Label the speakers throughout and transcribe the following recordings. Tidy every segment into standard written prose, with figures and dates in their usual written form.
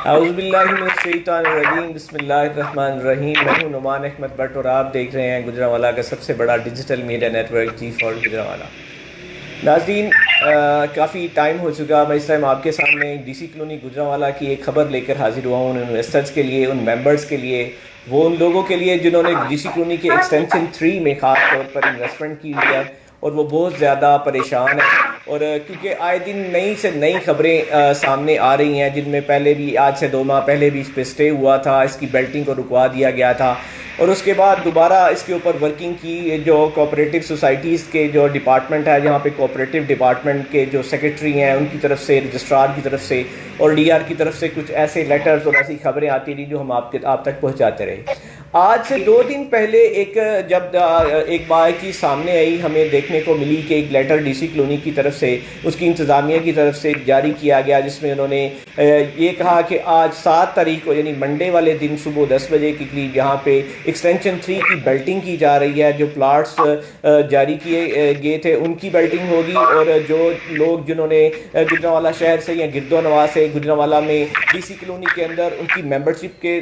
Speaker 1: औज़ुबिल्लाहिमिनश्शैतानिर्रजीम बिस्मिल्लाहिर्रहमानिर्रहीम। मैं हूं नुमान अहमद भट्ट और आप देख रहे हैं गुजरांवाला का सबसे बड़ा digital media network G4 Gujranwala. नाज़रीन, काफ़ी टाइम हो चुका। मैं इस टाइम आपके सामने डीसी कॉलोनी गुजरांवाला की एक ख़बर लेकर हाजिर हुआ हूँ उन इन्वेस्टर्स के लिए, उन मेंबर्स के लिए, वो उन लोगों के लिए जिन्होंने डीसी कॉलोनी के एक्सटेंशन 3 में ख़ास तौर पर इन्वेस्टमेंट की हुई है और वो बहुत ज़्यादा परेशान है। और क्योंकि आए दिन नई से नई खबरें सामने आ रही हैं, जिनमें पहले भी आज से 2 माह पहले भी इस पर स्टे हुआ था, इसकी बेल्टिंग को रुकवा दिया गया था और उसके बाद दोबारा इसके ऊपर वर्किंग की। जो कोऑपरेटिव सोसाइटीज़ के जो डिपार्टमेंट है, जहाँ पे कोऑपरेटिव डिपार्टमेंट के जो सेक्रेटरी हैं उनकी तरफ से, रजिस्ट्रार की तरफ से और डीआर की तरफ से कुछ ऐसे लेटर्स और ऐसी खबरें आती रही जो हम आप तक पहुँचाते रहे। आज से 2 दिन पहले एक बात की सामने आई, हमें देखने को मिली कि एक लेटर डीसी कॉलोनी की तरफ से, उसकी इंतज़ामिया की तरफ से जारी किया गया, जिसमें उन्होंने ये कहा कि आज 7 तारीख को यानी मंडे वाले दिन सुबह 10 बजे के करीब यहाँ पे एक्सटेंशन 3 की बेल्टिंग की जा रही है। जो प्लाट्स जारी किए गए थे उनकी बेल्टिंग होगी और जो लोग जिन्होंने गुजरांवाला शहर से या गिरदोनवा से गुजरांवाला में डीसी कॉलोनी के अंदर उनकी मेंबरशिप के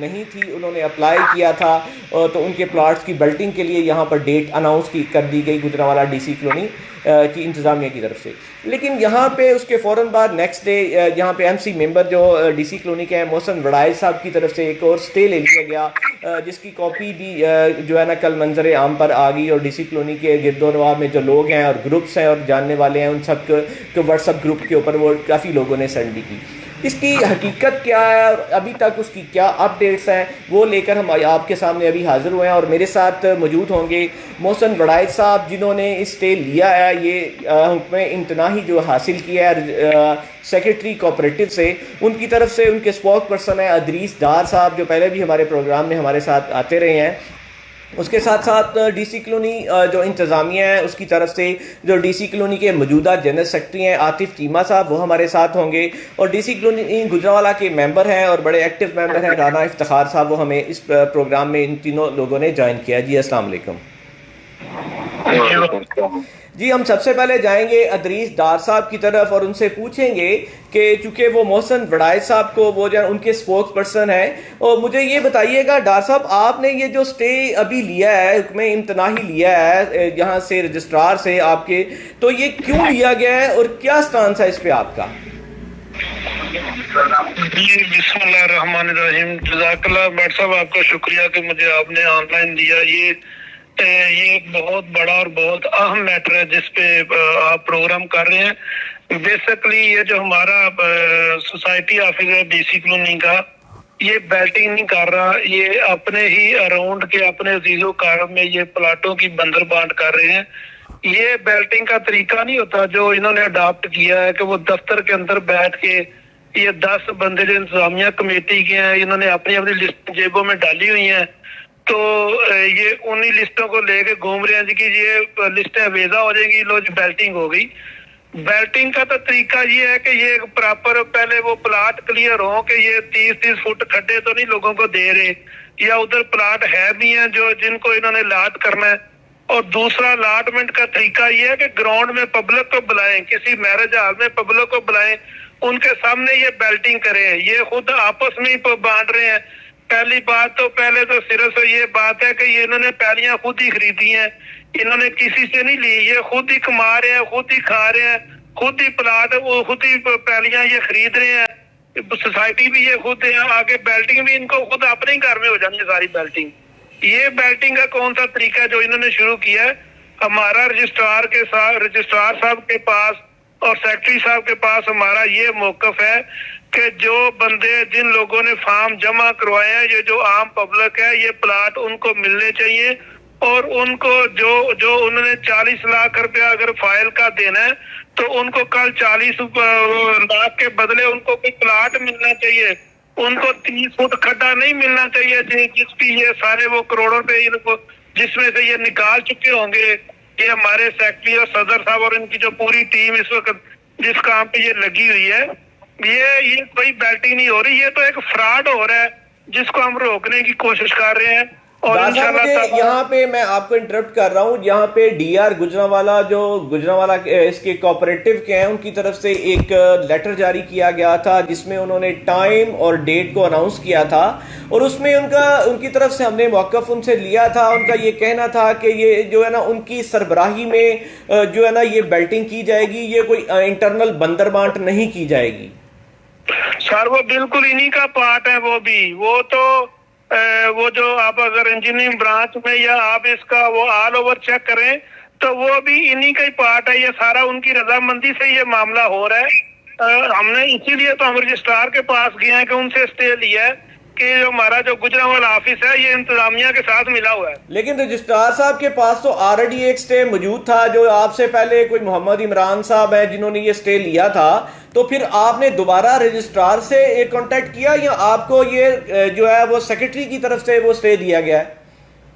Speaker 1: नहीं थी, उन्होंने अप्लाई किया था, तो उनके प्लाट्स की बेल्टिंग के लिए यहाँ पर डेट अनाउंस कर दी गई गुजरांवाला डीसी कॉलोनी की इंतज़ामिया की तरफ से। लेकिन यहाँ पे उसके फ़ौरन बाद नेक्स्ट डे यहाँ पे एमसी मेंबर जो डीसी कॉलोनी के हैं मोहसिन वड़ाइल साहब की तरफ से एक और स्टे ले लिया गया, जिसकी कॉपी भी जो है ना कल मंजर आम पर आ गई और डीसी कॉलोनी के गिरदोनवा में जो लोग हैं और ग्रुप्स हैं और जानने वाले हैं उन सब के व्हाट्सएप ग्रुप के ऊपर वो काफ़ी लोगों ने सेंड भी की। इसकी हकीकत क्या है और अभी तक उसकी क्या अपडेट्स हैं वो लेकर हम आपके सामने अभी हाज़िर हुए हैं। और मेरे साथ मौजूद होंगे मोहसिन वड़ाइल साहब, जिन्होंने इस स्टे लिया है, ये हुक्म इम्तनाही जो हासिल किया है सेक्रेटरी कोऑपरेटिव से, उनकी तरफ से उनके स्पोक पर्सन है अदरीस डार साहब, जो पहले भी हमारे प्रोग्राम में हमारे साथ आते रहे हैं। उसके साथ साथ डीसी कॉलोनी जो इंतज़ामिया है उसकी तरफ से जो डीसी कॉलोनी के मौजूदा जनरल सेक्रेटरी हैं आतिफ चीमा साहब, वो हमारे साथ होंगे और डीसी कॉलोनी गुजरांवाला के मेंबर हैं और बड़े एक्टिव मेंबर हैं राना इफ्तिखार साहब, वो हमें इस प्रोग्राम में इन तीनों लोगों ने ज्वाइन किया। जी अस्सलाम वालेकुम। जी, हम सबसे पहले जाएंगे अदरीस डार साहब की तरफ और उनसे पूछेंगे कि चूंकि वो मोहसिन वड़ाइल साहब को वो जो उनके स्पोक्स पर्सन है, और मुझे ये बताइएगा डार साहब, आपने ये जो स्टे अभी लिया है, हुक्म इम्तनाही लिया है यहाँ से रजिस्ट्रार से आपके, तो ये क्यों लिया गया है और क्या स्टांस है इस पे आपका?
Speaker 2: जी बिस्मिल्लाहिर्रहमानिर्रहीम। जज़ाकल्लाह भट्ट साहब, आपका शुक्रिया कि मुझे आपने ऑनलाइन दिया। ये बहुत बड़ा और बहुत अहम मैटर है जिस पे आप प्रोग्राम कर रहे हैं। बेसिकली ये जो हमारा सोसाइटी ऑफिस है डीसी कॉलोनी का, ये बेल्टिंग नहीं कर रहा, ये अपने ही अराउंड के अपने अजीजों कार में ये प्लाटों की बंदर बांट कर रहे हैं। ये बेल्टिंग का तरीका नहीं होता जो इन्होंने अडॉप्ट किया है कि वो दफ्तर के अंदर बैठ के ये 10 बंदे जो इंतजामिया कमेटी के हैं, इन्होंने अपनी अपनी लिस्ट जेबों में डाली हुई हैं, तो ये उन्हीं लिस्टों को लेके घूम रहे हैं जी कि ये लिस्टें वेजा हो जाएंगी, लो जी बेल्टिंग हो गई। बेल्टिंग का तो तरीका ये है कि ये प्रॉपर पहले वो प्लाट क्लियर हो कि ये 30-30 फुट खड्डे तो नहीं लोगों को दे रहे, या उधर प्लाट है भी हैं जो जिनको इन्होंने लाट करना है। और दूसरा अलॉटमेंट का तरीका ये है कि ग्राउंड में पब्लिक को बुलाएं, किसी मैरिज हॉल में पब्लिक को बुलाएं, उनके सामने ये बेल्टिंग करें। ये खुद आपस में ही बांट रहे हैं। पहली बात तो पहले तो सिर्फ ये बात है कि ये इन्होंने पैलियां खुद ही खरीदी हैं, इन्होंने किसी से नहीं ली, ये खुद ही कमा रहे हैं, खुद ही खा रहे हैं, खुद ही प्लाट वो खुद ही पैलियां ये खरीद रहे हैं, सोसाइटी भी ये खुद है, आगे बेल्टिंग भी इनको खुद अपने ही घर में हो जानी है सारी बेल्टिंग। ये बेल्टिंग का कौन सा तरीका है जो इन्होंने शुरू किया है? हमारा रजिस्ट्रार साहब के पास और सेक्रेटरी साहब के पास हमारा ये मौकफ है कि जो बंदे जिन लोगों ने फॉर्म जमा करवाए हैं, ये जो आम पब्लिक है, ये प्लाट उनको मिलने चाहिए और उनको जो उन्होंने 40 लाख रुपया अगर फाइल का देना है तो उनको कल 40 लाख के बदले उनको कोई प्लाट मिलना चाहिए, उनको 30 फुट खड्डा नहीं मिलना चाहिए जिसकी ये सारे वो करोड़ों रुपए इनको जिसमें से ये निकाल चुके होंगे। ये हमारे सेक्रेटरी और सदर साहब और इनकी जो पूरी टीम इस वक्त जिस काम पे ये लगी हुई है, ये कोई बेल्टिंग नहीं हो रही, ये तो एक फ्रॉड हो रहा है जिसको हम रोकने की कोशिश कर रहे हैं। और इंशाल्लाह
Speaker 1: यहाँ पे मैं आपको इंटरप्ट कर रहा हूँ, यहाँ पे डीआर गुजरांवाला जो गुजरांवाला इसके कोऑपरेटिव के हैं उनकी तरफ से एक लेटर जारी किया गया था जिसमें उन्होंने टाइम और डेट को अनाउंस किया था, और उसमें उनकी तरफ से हमने मौक़िफ़ उनसे लिया था। उनका ये कहना था कि ये जो है ना उनकी सरबराही में जो है ना ये बेल्टिंग की जाएगी, ये कोई इंटरनल बंदर बांट नहीं की जाएगी।
Speaker 2: सर वो बिल्कुल इन्हीं का पार्ट है, वो तो वो जो आप अगर इंजीनियरिंग ब्रांच में या आप इसका वो ऑल ओवर चेक करें तो वो भी इन्हीं का ही पार्ट है। ये सारा उनकी रजामंदी से ये मामला हो रहा है। हमने इसीलिए तो हम रजिस्ट्रार के पास गए हैं कि उनसे स्टे लिया है कि जो हमारा जो गुजरांवाला ऑफिस है ये इंतजामिया के साथ मिला हुआ है।
Speaker 1: लेकिन रजिस्ट्रार साहब के पास तो ऑलरेडी एक स्टे मौजूद था, जो आपसे पहले कोई मोहम्मद इमरान साहब है जिन्होंने ये स्टे लिया था, तो फिर आपने दोबारा रजिस्ट्रार से एक कांटेक्ट किया या आपको ये जो है वो सेक्रेटरी की तरफ से वो स्टे दिया गया है?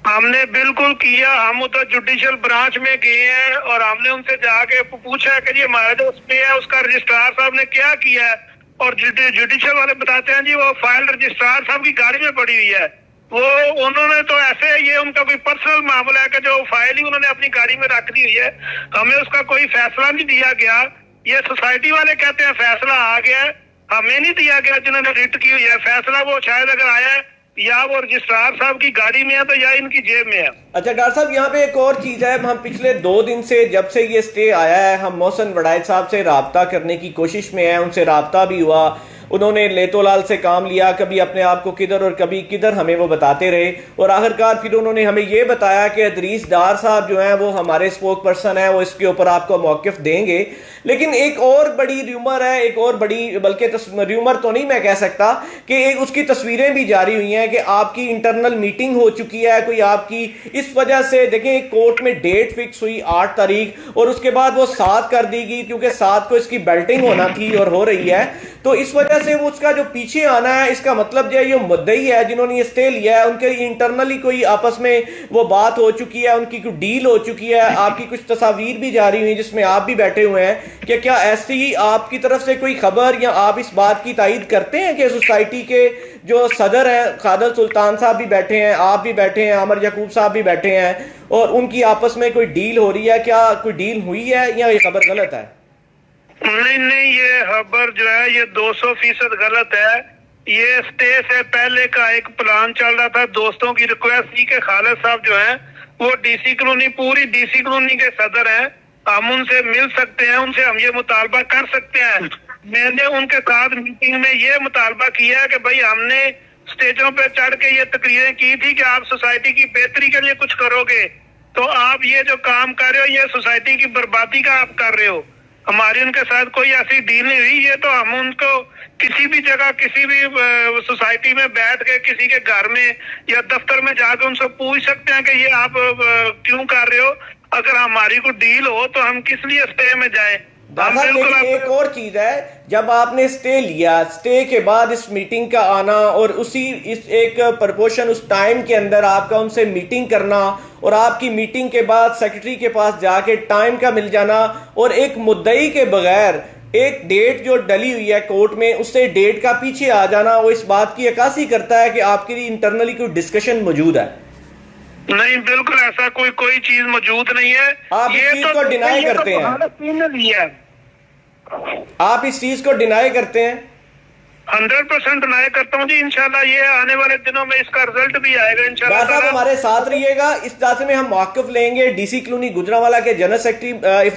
Speaker 2: हमने बिल्कुल किया। हम उधर जुडिशियल ब्रांच में गए हैं और हमने उनसे जाके पूछा कि जी हमारा जो स्टे है उसका रजिस्ट्रार साहब ने क्या किया है, और जुडिशियल वाले बताते हैं जी वो फाइल रजिस्ट्रार साहब की गाड़ी में पड़ी हुई है। वो उन्होंने तो ऐसे ये उनका कोई पर्सनल मामला है कि जो फाइल ही उन्होंने अपनी गाड़ी में रख दी हुई है, हमें उसका कोई फैसला नहीं दिया गया। ये सोसाइटी वाले कहते हैं फैसला आ गया है, हमें नहीं दिया गया जिन्होंने रिट की हुई है। फैसला वो शायद अगर आया है या वो रजिस्ट्रार साहब की गाड़ी में है तो या इनकी जेब में है।
Speaker 1: अच्छा डॉक्टर साहब, यहाँ पे एक और चीज है, हम पिछले 2 दिन से जब से ये स्टे आया है हम मोहसिन वड़ाइद साहब से राब्ता करने की कोशिश में है, उनसे राब्ता भी हुआ, उन्होंने लेतोलाल से काम लिया, कभी अपने आप को किधर और कभी किधर हमें वो बताते रहे, और आखिरकार फिर उन्होंने हमें ये बताया कि इदरीस डार साहब जो हैं वो हमारे स्पोक पर्सन है, वो इसके ऊपर आपको मौक़िफ़ देंगे। लेकिन एक और बड़ी र्यूमर है, एक और बड़ी, बल्कि र्यूमर तो नहीं मैं कह सकता, कि एक उसकी तस्वीरें भी जारी हुई हैं कि आपकी इंटरनल मीटिंग हो चुकी है कोई आपकी, इस वजह से देखें कोर्ट में डेट फिक्स हुई 8 तारीख और उसके बाद वो 7 कर दी गई क्योंकि 7 को इसकी बेल्टिंग होना थी और हो रही है, तो इस वजह से वो उसका जो पीछे आना है, इसका मतलब जो है ये मुद्दई है जिन्होंने ये स्टे लिया है, उनके इंटरनली कोई आपस में वो बात हो चुकी है, उनकी कोई डील हो चुकी है। आपकी कुछ तस्वीर भी जारी हुई जिसमें आप भी बैठे हुए हैं, कि क्या ऐसी ही आपकी तरफ से कोई खबर या आप इस बात की तायद करते हैं कि सोसाइटी के जो सदर हैं खादर सुल्तान साहब भी बैठे हैं, आप भी बैठे हैं, अमर याकूब साहब भी बैठे हैं, और उनकी आपस में कोई डील हो रही है, क्या कोई डील हुई है या ये खबर गलत है?
Speaker 2: नहीं, ये खबर जो है ये 200% गलत है। ये स्टे से पहले का एक प्लान चल रहा था, दोस्तों की रिक्वेस्ट थी कि खालिद साहब जो है वो डीसी कॉलोनी, पूरी डीसी कॉलोनी के सदर हैं, हम उनसे मिल सकते हैं, उनसे हम ये मुतालबा कर सकते हैं। मैंने उनके साथ मीटिंग में ये मुतालबा किया है कि भाई हमने स्टेजों पे चढ़ के ये तकरीरें की थी कि आप सोसाइटी की बेहतरी के लिए कुछ करोगे, तो आप ये जो काम कर रहे हो ये सोसाइटी की बर्बादी का आप कर रहे हो। हमारी उनके साथ कोई ऐसी डील नहीं हुई। ये तो हम उनको किसी भी जगह किसी भी सोसाइटी में बैठ के किसी के घर में या दफ्तर में जाकर उनसे पूछ सकते हैं कि ये आप क्यों कर रहे हो। अगर हमारी कोई डील हो तो हम किस लिए स्टे में जाएं।
Speaker 1: लेकिन एक और चीज है, जब आपने स्टे लिया, स्टे के बाद इस मीटिंग का आना और उसी इस एक प्रपोर्शन उस टाइम के अंदर आपका उनसे मीटिंग करना और आपकी मीटिंग के बाद सेक्रेटरी के पास जाके टाइम का मिल जाना और एक मुद्दई के बगैर एक डेट जो डली हुई है कोर्ट में उससे डेट का पीछे आ जाना, वो इस बात की अक्कासी करता है कि आपके लिए इंटरनली कोई डिस्कशन मौजूद है।
Speaker 2: नहीं, बिल्कुल ऐसा कोई चीज मौजूद नहीं है।
Speaker 1: आप इस चीज को डिनाई करते हैं, आप इस चीज को डिनाई करते हैं?
Speaker 2: 100% डिनाई करता हूँ जी। इंशाल्लाह ये आने वाले दिनों में इसका रिजल्ट भी आएगा इंशाल्लाह।
Speaker 1: साहब हमारे साथ रहिएगा, इस दासे में हम मौक़िफ़ लेंगे। डीसी कॉलोनी गुजरांवाला के जनरल सेक्रेटरी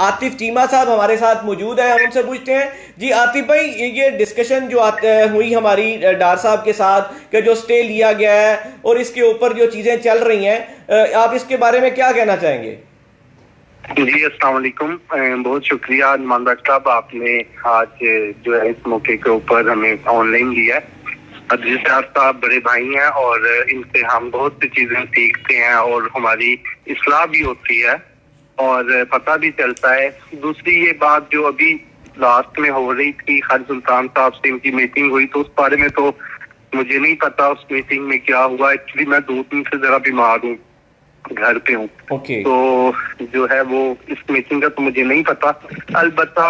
Speaker 1: आतिफ चीमा साहब हमारे साथ मौजूद है, हम उनसे पूछते हैं। जी आतिफ भाई, ये डिस्कशन जो हुई हमारी डार साहब के साथ कि जो स्टे लिया गया है और इसके ऊपर जो चीजें चल रही हैं, आप इसके बारे में क्या कहना चाहेंगे?
Speaker 3: जी अस्सलाम वालेकुम, बहुत शुक्रिया नुमान डॉक्टर साहब, आपने आज जो है इस मौके के ऊपर हमें ऑनलाइन लिया है। अदरीस डार साहब बड़े भाई हैं और इनसे हम बहुत सी चीजें सीखते हैं और हमारी इस्लाह भी होती है और पता भी चलता है। दूसरी ये बात जो अभी लास्ट में हो रही थी, खालिद सुल्तान साहब से इनकी मीटिंग हुई, तो उस बारे में तो मुझे नहीं पता उस मीटिंग में क्या हुआ। एक्चुअली मैं 2 दिन से जरा बीमार हूँ, घर पे हूँ,
Speaker 1: okay.
Speaker 3: तो जो है वो इस मीटिंग का तो मुझे नहीं पता। अलबत्ता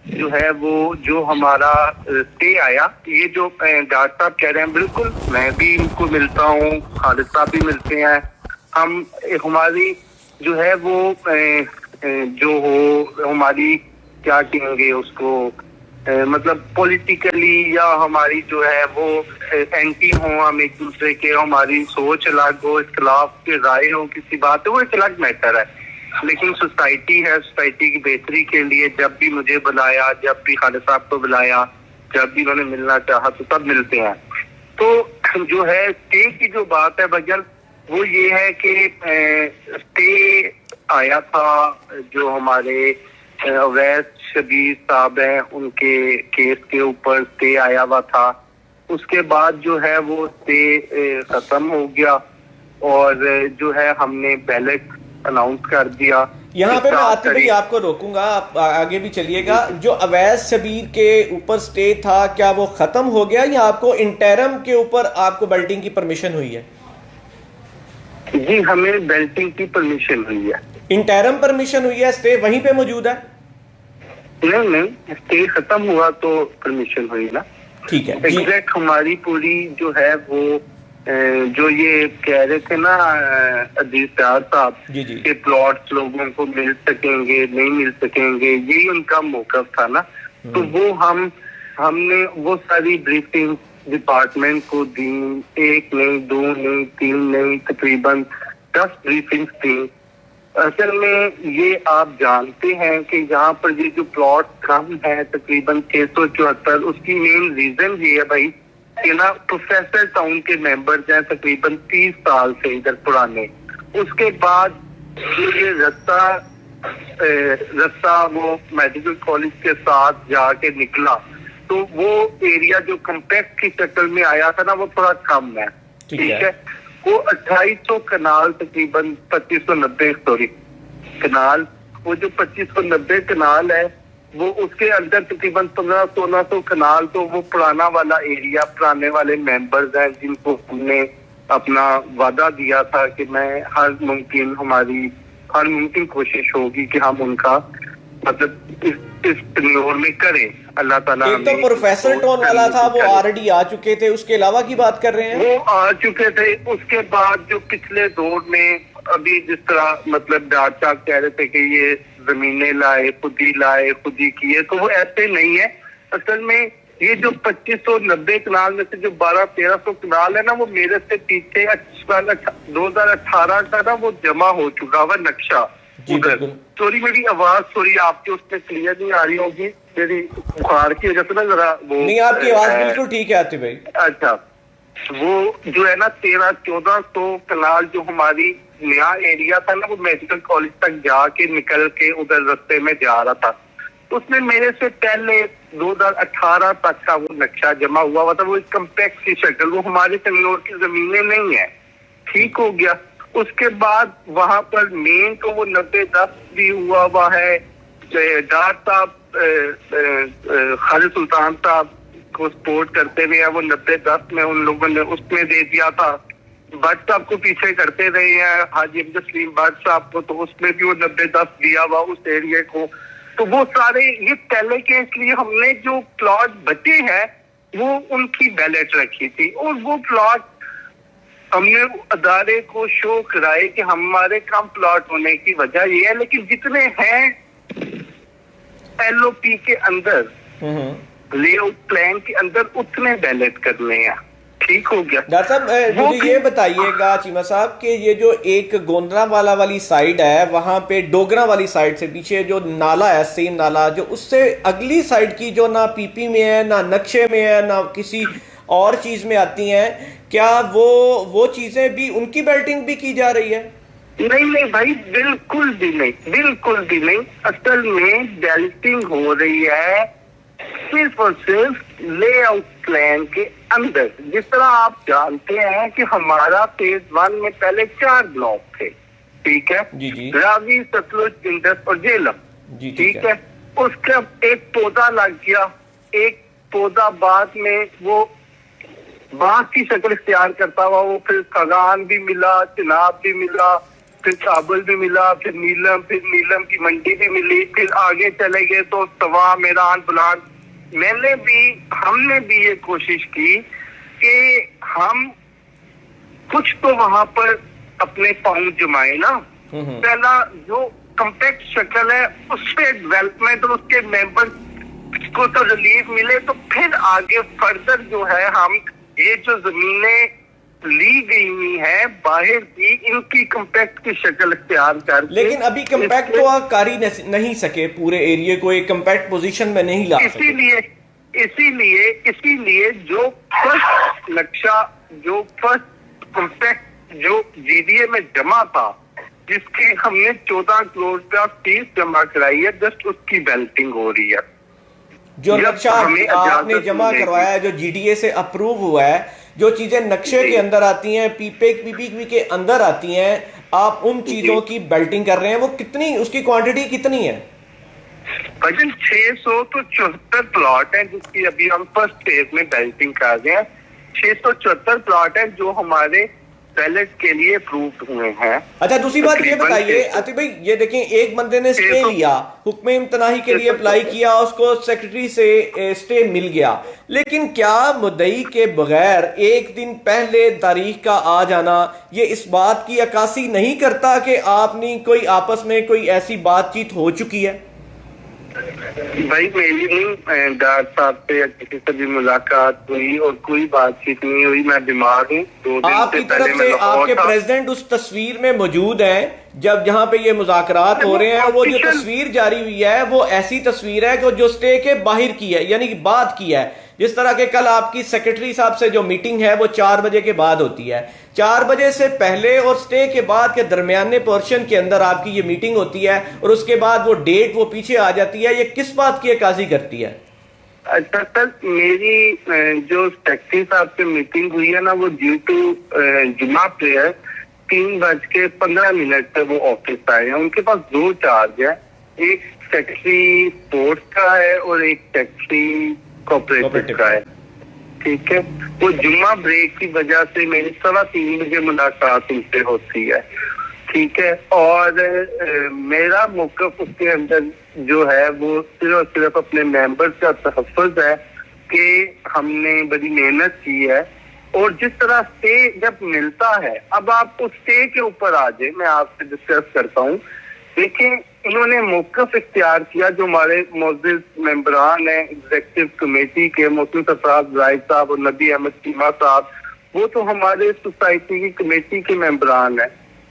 Speaker 3: जो है वो जो हमारा स्टे आया, ये जो डॉक्टर साहब कह रहे हैं, बिल्कुल मैं भी इनको मिलता हूँ, खालिद साहब भी मिलते हैं। हम हमारी जो है वो जो हो हमारी क्या कहेंगे उसको, मतलब पॉलिटिकली या हमारी जो है वो एंटी हो, हम एक दूसरे के, हमारी सोच अलग हो, इख्तिलाफ के राय हो किसी बात है, वो एक अलग मैटर है। लेकिन सोसाइटी है, सोसाइटी की बेहतरी के लिए जब भी मुझे बुलाया, जब भी खालिद साहब को बुलाया, जब भी उन्होंने मिलना चाहा तो तब मिलते हैं। तो जो है स्टे की जो बात है बगल, वो ये है कि स्टे आया था जो हमारे अवैस शबीर साहब हैं, उनके केस के ऊपर स्टे आया हुआ था। उसके बाद जो है वो स्टे खत्म हो गया और जो है हमने बैलेट अनाउंस कर दिया।
Speaker 1: यहाँ पे मैं आतिफ भाई आपको रोकूंगा, आप आगे भी चलिएगा। जो अवैस शबीर के ऊपर स्टे था, क्या वो खत्म हो गया या आपको इंटरम के ऊपर आपको बेल्टिंग की परमिशन हुई है?
Speaker 3: जी, हमें बेल्टिंग की परमिशन हुई है।
Speaker 1: इंटरम परमिशन हुई है, स्टे वहीं पे मौजूद है?
Speaker 3: नहीं, स्टे खत्म हुआ तो परमिशन हुई ना।
Speaker 1: ठीक है,
Speaker 3: एग्जैक्ट हमारी पूरी जो है वो जो ये कह रहे थे ना अजीज साहब के प्लॉट्स लोगों को मिल सकेंगे नहीं मिल सकेंगे, यही उनका मौकफ था ना। तो वो हमने वो सारी ब्रीफिंग डिपार्टमेंट को दी, 1 नहीं 2 नहीं 3 नहीं, तकरीबन 10 ब्रीफिंग्स थी। असल में ये आप जानते हैं कि यहाँ पर ये जो प्लॉट कम है तकरीबन 674, उसकी मेन रीजन ये है भाई कि ना प्रोफेसर टाउन के मेंबर्स हैं तकरीबन 30 साल से इधर पुराने। उसके बाद जो ये रास्ता वो मेडिकल कॉलेज के साथ जाके निकला, तो वो एरिया जो कम्पैक्ट की शक्ल में आया था ना, वो थोड़ा कम है। ठीक है, वो 2800 कनाल तकरीबन 2590 कनाल, वो जो 2590 कनाल है वो उसके अंदर तकरीबन 1500-1600 कनाल तो वो पुराना वाला एरिया, पुराने वाले मेंबर्स हैं जिनको हमने अपना वादा दिया था कि हमारी हर मुमकिन कोशिश होगी कि हम उनका मतलब इस टेन्योर में करें। अल्लाह ताला।
Speaker 1: एक तो प्रोफेसर टोन वाला था, वो ऑलरेडी आ चुके थे, उसके अलावा की बात कर रहे हैं?
Speaker 3: वो आ चुके थे। उसके बाद जो पिछले दौर में अभी जिस तरह मतलब डॉक्टर साहब कह रहे थे कि ये जमीनें लाए, खुद ही किए, तो वो ऐसे नहीं है। असल में ये जो 2590 कनाल में से जो 1200-1300 कनाल है ना, वो मेरे से पीछे 2018 का ना वो जमा हो चुका हुआ नक्शा उधर। सॉरी मेरी आवाज थोड़ी आपके उसमें क्लियर नहीं आ रही होगी, मेरी बुखार की वजह से ना जरा वो
Speaker 1: नहीं, आपकी आवाज बिल्कुल ठीक है आतिफ भाई।
Speaker 3: अच्छा, वो जो है ना 1300-1400 कनाल जो हमारी नया एरिया था ना, वो मेडिकल कॉलेज तक जाके निकल के उधर रास्ते में जा रहा था। उसमें मेरे से पहले 2018 तक का वो नक्शा जमा हुआ था। वो एक कम्पैक्ट की शक्ल, वो हमारे टेन्योर की जमीनें नहीं है। ठीक हो गया। उसके बाद वहां पर मेन तो वो 90-10 भी हुआ है। डॉक्टर साहब खालिद सुल्तान साहब को सपोर्ट करते हुए वो 90-10 में उन लोगों ने उसमें दे दिया था। भट्ट साहब को पीछे करते रहे हैं, हाजी अब्दुल सलीम भट्ट साहब को, तो उसमें भी वो 90-10 दिया हुआ उस एरिया को। तो वो सारे ये पहले के, इसलिए हमने जो प्लॉट बचे हैं वो उनकी बैलेट रखी थी और वो प्लॉट हमने अदारे को शो कराए कि हमारे कम प्लॉट होने की वजह ये है, लेकिन जितने हैं एलओपी के अंदर, लेआउट प्लान के अंदर, उतने बैलेट करने हैं। ठीक हो गया।
Speaker 1: डॉक्टर साहब मुझे ये बताइएगा चीमा साहब कि ये जो एक गोंदरा वाली साइड है, वहां पे डोगरा वाली साइड से पीछे जो नाला है, सेम नाला, जो उससे अगली साइड की जो ना पीपी में है, ना नक्शे में है, ना किसी और चीज में आती हैं, क्या वो चीजें भी, उनकी बेल्टिंग भी की जा रही है?
Speaker 3: नहीं भाई, बिल्कुल भी नहीं। असल में बेल्टिंग हो रही है सिर्फ और सिर्फ लेआउट प्लान के अंदर। जिस तरह आप जानते हैं कि हमारा फेज 1 में पहले 4 ब्लॉक थे। ठीक है
Speaker 1: जी।
Speaker 3: रावी, सतलुज, इंडस और झेलम। ठीक है। उसका एक पौधा लग गया, एक पौधा बाद में वो बांस की शक्ल इख्तियार करता हुआ, वो फिर खगान भी मिला, चिनाब भी मिला, फिर काबुल भी मिला, फिर नीलम की मंडी भी मिली, फिर आगे चले गए तो तवा, मेरान, बुलान। हमने भी ये कोशिश की कि हम कुछ तो वहां पर अपने पाँव जमाए ना। पहला जो कम्पैक्ट शक्ल है उससे डेवलपमेंट और उसके मेंबर को तो रिलीफ मिले, तो फिर आगे फर्दर जो है हम ये जो जमीनें ली गई हुई है बाहर की, इनकी कम्पैक्ट की शक्ल इख्तियार कर।
Speaker 1: लेकिन अभी कम्पैक्ट तो आप कर ही नहीं सके, पूरे एरिया को एक कम्पैक्ट पोजीशन में नहीं ला सके। इसीलिए जो फर्स्ट नक्शा, जो फर्स्ट कम्पैक्ट जो जीडीए में जमा था, जिसकी हमने 14 करोड़ का फीस जमा कराई है, जस्ट उसकी बेल्टिंग हो रही है। जो नक्शा आपने जमा करवाया है, जो जीडीए से अप्रूव हुआ है, जो चीजें नक्शे के अंदर आती हैं, पीपीपी के अंदर आती हैं, आप उन चीजों की बेल्टिंग कर रहे हैं, वो कितनी, उसकी क्वांटिटी कितनी है?
Speaker 3: वजन 674 प्लॉट है जिसकी अभी हम फर्स्ट फेज में बेल्टिंग कर रहे हैं। 674 प्लॉट है जो हमारे बैलेट के लिए अप्रूव्ड हुए हैं।
Speaker 1: अच्छा, दूसरी बात ये बताइए आतिफ भाई, ये देखें, एक बंदे ने स्टे लिया, हुक्म इम्तनाही के लिए अप्लाई किया, उसको सेक्रेटरी से स्टे मिल गया, लेकिन क्या मुद्दई के बगैर एक दिन पहले तारीख का आ जाना ये इस बात की अक्कासी नहीं करता कि आपने कोई आपस में कोई ऐसी बातचीत हो चुकी है?
Speaker 3: भाई मेरी नहीं डार साहब से या किसी से भी मुलाकात हुई और कोई बातचीत नहीं हुई। मैं बीमार हूँ, 2 दिन
Speaker 1: आपकी तरफ से आपके प्रेसिडेंट उस तस्वीर में मौजूद हैं जब जहां पे ये मुज़ाकरात हो रहे हैं, वो जो तस्वीर जारी हुई है वो ऐसी तस्वीर है कि जो स्टे के बाहर की है, यानी कि बाद की है। जिस तरह के कल आपकी सेक्रेटरी साहब से जो मीटिंग है वो 4 बजे के बाद होती है, 4 बजे से पहले और स्टे के बाद के दरमियाने पोर्शन के अंदर आपकी ये मीटिंग होती है और उसके बाद वो डेट वो पीछे आ जाती है। ये किस बात की अक्कासी करती है?
Speaker 3: अच्छा सर, मेरी जो सेक्रेटरी साहब से मीटिंग हुई है ना, वो ड्यू टू जुमा प्रेयर 3:15 तक वो ऑफिस आए हैं। उनके पास 2 चार्ज है, एक सेक्रेटरी स्पोर्ट्स का है और एक सेक्रेटरी कोऑपरेटिव का है। ठीक है, वो जुम्मा ब्रेक की वजह से मेरी 3:15 बजे मुलाकात उनसे होती है। ठीक है, और मेरा मौक़िफ़ उसके अंदर जो है वो सिर्फ और सिर्फ अपने मेंबर्स का तहफ़्फ़ुज़ है कि हमने बड़ी मेहनत की है। और जिस तरह स्टे जब मिलता है, अब आप उस स्टे के ऊपर आ जाए, मैं आपसे डिस्कस करता हूँ। देखिए, इन्होंने मौक़िफ़ इख्तियार किया, जो हमारे मौजूद मेंबरान हैं एग्जीक्यूटिव कमेटी के, मोहसिन सरफराज जाहिद साहब और नबी अहमद चीमा साहब, वो तो हमारे सोसाइटी की कमेटी के मेंबरान हैं।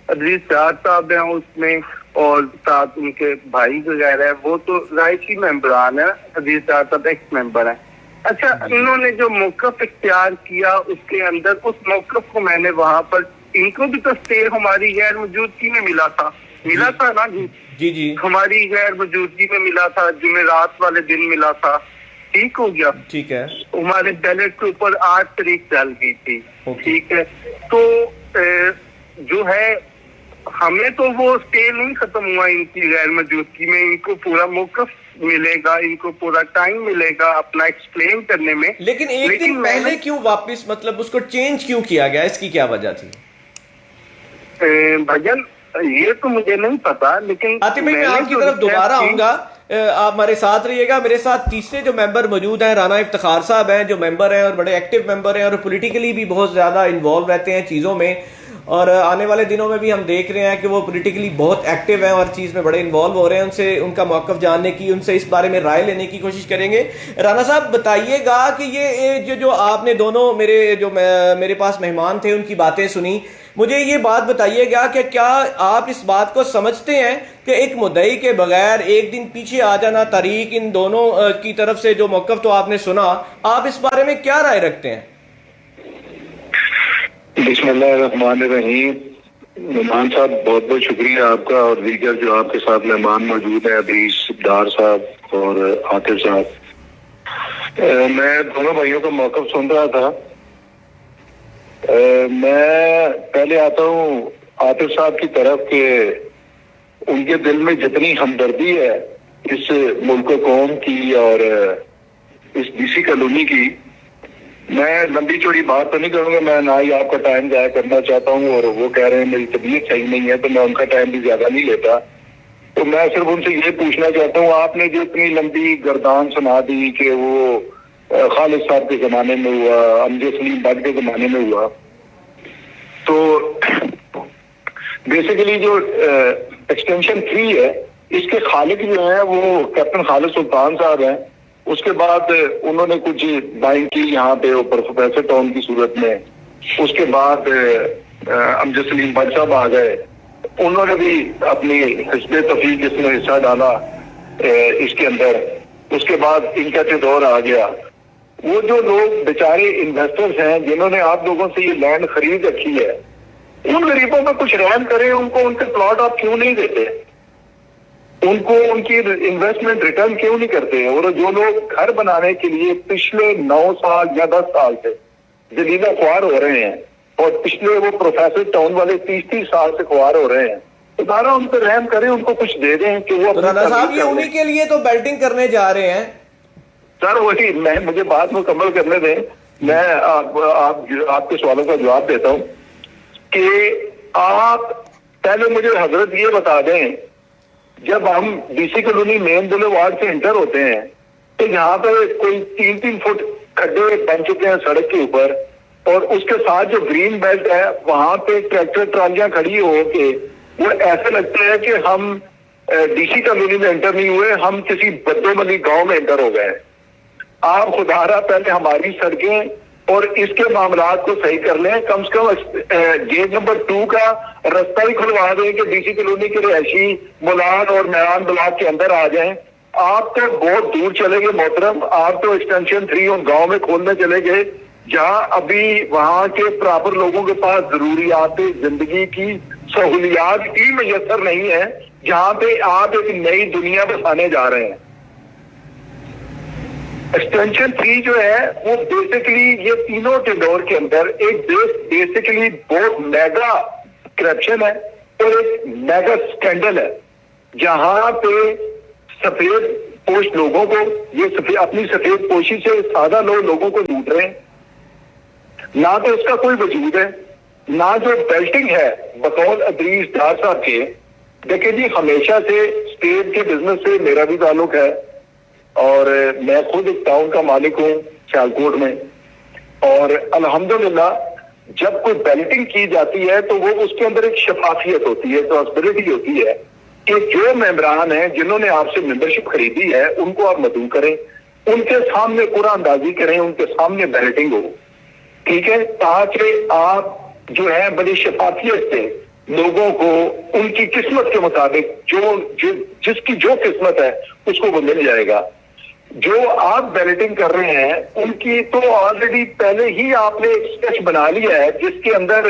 Speaker 3: अजीज शाह साहब हैं उसमें, और साथ उनके भाई वगैरह है, वो तो राइशी मेंबरान है। अजीज शाह साहब एक्स मेंबर हैं। अच्छा, इन्होंने जो मौक़िफ़ इख्तियार किया उसके अंदर, उस मौक़िफ़ को मैंने वहां पर, इनको भी तो स्टे हमारी गैर मौजूदगी में मिला था ना जी, हमारी गैर मौजूदगी में मिला था, जुमेरात वाले दिन मिला था। ठीक हो गया, ठीक है। हमारे बैलेट के ऊपर 8 तारीख डाल गई थी। ठीक है, तो जो है हमें तो वो स्टे नहीं खत्म हुआ इनकी गैर मौजूदगी में। इनको पूरा मौक़िफ़ मिलेगा, इनको पूरा टाइम मिलेगा अपना एक्सप्लेन करने में।
Speaker 1: लेकिन एक दिन पहले क्यों वापस, मतलब उसको चेंज क्यों किया गया, इसकी क्या वजह थी?
Speaker 3: भजन ये तो मुझे नहीं पता, लेकिन
Speaker 1: आतिफ भाई मैं आपकी तरफ दोबारा आऊंगा, आप हमारे साथ रहिएगा। मेरे साथ तीसरे जो मेंबर मौजूद हैं, राना इफ्तिखार साहब हैं, जो मेंबर हैं और बड़े एक्टिव मेंबर हैं और पॉलिटिकली भी बहुत ज्यादा इन्वॉल्व रहते हैं चीजों में, और आने वाले दिनों में भी हम देख रहे हैं कि वो पॉलिटिकली बहुत एक्टिव हैं, हर चीज में बड़े इन्वॉल्व हो रहे हैं। उनसे उनका मौक़िफ़ जानने की, उनसे इस बारे में राय लेने की कोशिश करेंगे। राना साहब बताइएगा कि ये जो आपने दोनों मेरे पास मेहमान थे उनकी बातें सुनी, मुझे ये बात बताइएगा कि क्या आप इस बात को समझते हैं कि एक मुद्दई के बगैर एक दिन पीछे आ जाना तारीख, इन दोनों की तरफ से जो मौक़िफ़ तो आपने सुना, आप इस बारे में क्या राय रखते हैं?
Speaker 4: बिस्मिल्लाहिर्रहमानिर्रहीम। मेहमान साहब बहुत बहुत शुक्रिया आपका, और दीगर जो आपके साथ मेहमान मौजूद है, अभी डार साहब और आतिफ साहब। मैं दोनों भाइयों का मौक़िफ़ सुन रहा था। मैं पहले आता हूँ आतिफ साहब की तरफ के उनके दिल में जितनी हमदर्दी है इस मुल्क कौम की और इस डीसी कॉलोनी की, मैं लंबी चौड़ी बात तो नहीं करूंगा, मैं ना ही आपका टाइम जाया करना चाहता हूँ, और वो कह रहे हैं मेरी तबीयत सही नहीं है तो मैं उनका टाइम भी ज्यादा नहीं लेता। तो मैं सिर्फ उनसे ये पूछना चाहता हूँ, आपने जो इतनी लंबी गर्दान सुना दी कि वो खालिद साहब के जमाने में हुआ, अमजद सलीम भट्ट के जमाने में हुआ, तो बेसिकली जो एक्सटेंशन 3 है इसके खालिक जो है वो कैप्टन खालिद सुल्तान साहब हैं। उसके बाद उन्होंने कुछ बाइंग की यहाँ पे ऊपर प्रोफेसर टाउन की सूरत में। उसके बाद अमजद सलीम भट्ट साहब आ गए, उन्होंने भी अपनी हिस्से तफरीक इसमें हिस्सा डाला इसके अंदर। उसके बाद इनका जो दौर आ गया, वो जो लोग बेचारे इन्वेस्टर्स हैं जिन्होंने आप लोगों से ये लैंड खरीद रखी है, उन गरीबों पर कुछ रहम करें, उनको उनके प्लॉट आप क्यों नहीं देते, उनको उनकी इन्वेस्टमेंट रिटर्न क्यों नहीं करते। और जो लोग घर बनाने के लिए पिछले 9 साल या 10 साल से जलीला ख्वार हो रहे हैं, और पिछले वो प्रोफेसर टाउन वाले 30-30 साल से ख्वार हो रहे हैं, तो सारा उन पर रहम करें, उनको कुछ दे दें कि वो।
Speaker 1: तो राणा साहब ये उन्हीं के लिए तो बेल्टिंग करने जा रहे हैं
Speaker 4: सर। वही मैं, मुझे बात मुकम्मल करने दें, मैं आपके सवालों का जवाब देता हूँ कि आप पहले मुझे हजरत ये बता दें, जब हम डीसी कॉलोनी मेन बुलेवार्ड से एंटर होते हैं तो यहाँ पर कोई 3-3 फुट खड्डे बन चुके हैं सड़क के ऊपर, और उसके साथ जो ग्रीन बेल्ट है वहां पे ट्रैक्टर ट्रालियां खड़ी हो के वो ऐसे लगता है कि हम डीसी कॉलोनी में एंटर नहीं हुए, हम किसी बद्दोमली गांव में एंटर हो गए। आप खुदारा पहले हमारी सड़कें और इसके मामलात को सही कर लें, कम से कम गेट नंबर 2 का रास्ता ही खुलवा दें कि डीसी कॉलोनी के रहायशी मुलान और मैदान ब्लॉक के अंदर आ जाएं। आप तो बहुत दूर चले गए मोहतरम, आप तो एक्सटेंशन 3 और गांव में खोलने चले गए, जहां अभी वहां के प्रॉपर लोगों के पास जरूरियात जिंदगी की सहूलियात ही मैसर नहीं है, जहां पे आप एक नई दुनिया बसाने जा रहे हैं। एक्सटेंशन 3 जो है वो बेसिकली ये तीनों टेंडोर के अंदर एक बेसिकली बहुत मेगा करप्शन है और एक मेगा स्कैंडल है, जहां पे सफेद पोश लोगों को ये अपनी सफेद पोशी से सादा लोगों को लूट रहे हैं। ना तो उसका कोई वजूद है, ना जो बेल्टिंग है बतौर अदरीस डार साहब के। देखिए जी, हमेशा से स्टेट के बिजनेस से मेरा भी ताल्लुक है, और मैं खुद एक टाउन का मालिक हूँ सियालकोट में, और अल्हम्दुलिल्लाह जब कोई बेल्टिंग की जाती है तो वो उसके अंदर एक शफाफियत होती है, ट्रांसपेरेंसी होती है कि जो मेंबरान हैं जिन्होंने आपसे मेंबरशिप खरीदी है उनको आप मदऊ करें, उनके सामने कुरान अंदाजी करें, उनके सामने बेल्टिंग हो, ठीक है, ताकि आप जो है बड़ी शफाफियत से लोगों को उनकी किस्मत के मुताबिक जिसकी जो किस्मत है उसको वो मिल जाएगा। जो आप बैलेटिंग कर रहे हैं उनकी तो ऑलरेडी पहले ही आपने एक स्केच बना लिया है, जिसके अंदर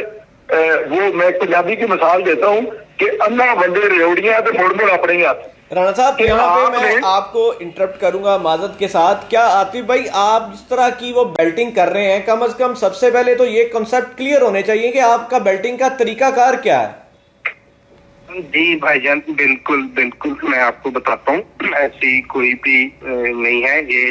Speaker 4: वो मैं पंजाबी की मिसाल देता हूं कि अन्ना बंदे रेवड़ियां तो मुड़ मुड़ अपने हाथ।
Speaker 1: राणा साहब यहाँ पे मैं आपको इंटरप्ट करूंगा माजरत के साथ। क्या आतिफ भाई आप जिस तरह की वो बेल्टिंग कर रहे हैं, कम से कम सबसे पहले तो ये कॉन्सेप्ट क्लियर होने चाहिए कि आपका बेल्टिंग का तरीकाकार क्या है?
Speaker 3: जी भाईजान, बिल्कुल बिल्कुल मैं आपको बताता हूँ, ऐसी कोई भी नहीं है, ये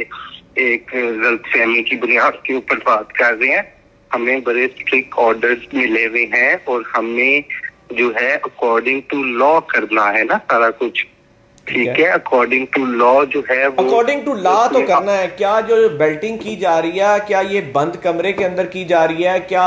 Speaker 3: एक गलतफहमी की बुनियाद के ऊपर बात कर रहे हैं। हमें बड़े स्ट्रिक्ट ऑर्डर्स मिले हुए हैं और हमें जो है अकॉर्डिंग टू लॉ करना है ना सारा कुछ, ठीक है। अकॉर्डिंग टू लॉ जो है वो
Speaker 1: अकॉर्डिंग टू लॉ तो करना है। क्या जो बेल्टिंग की जा रही है, क्या ये बंद कमरे के अंदर की जा रही है? क्या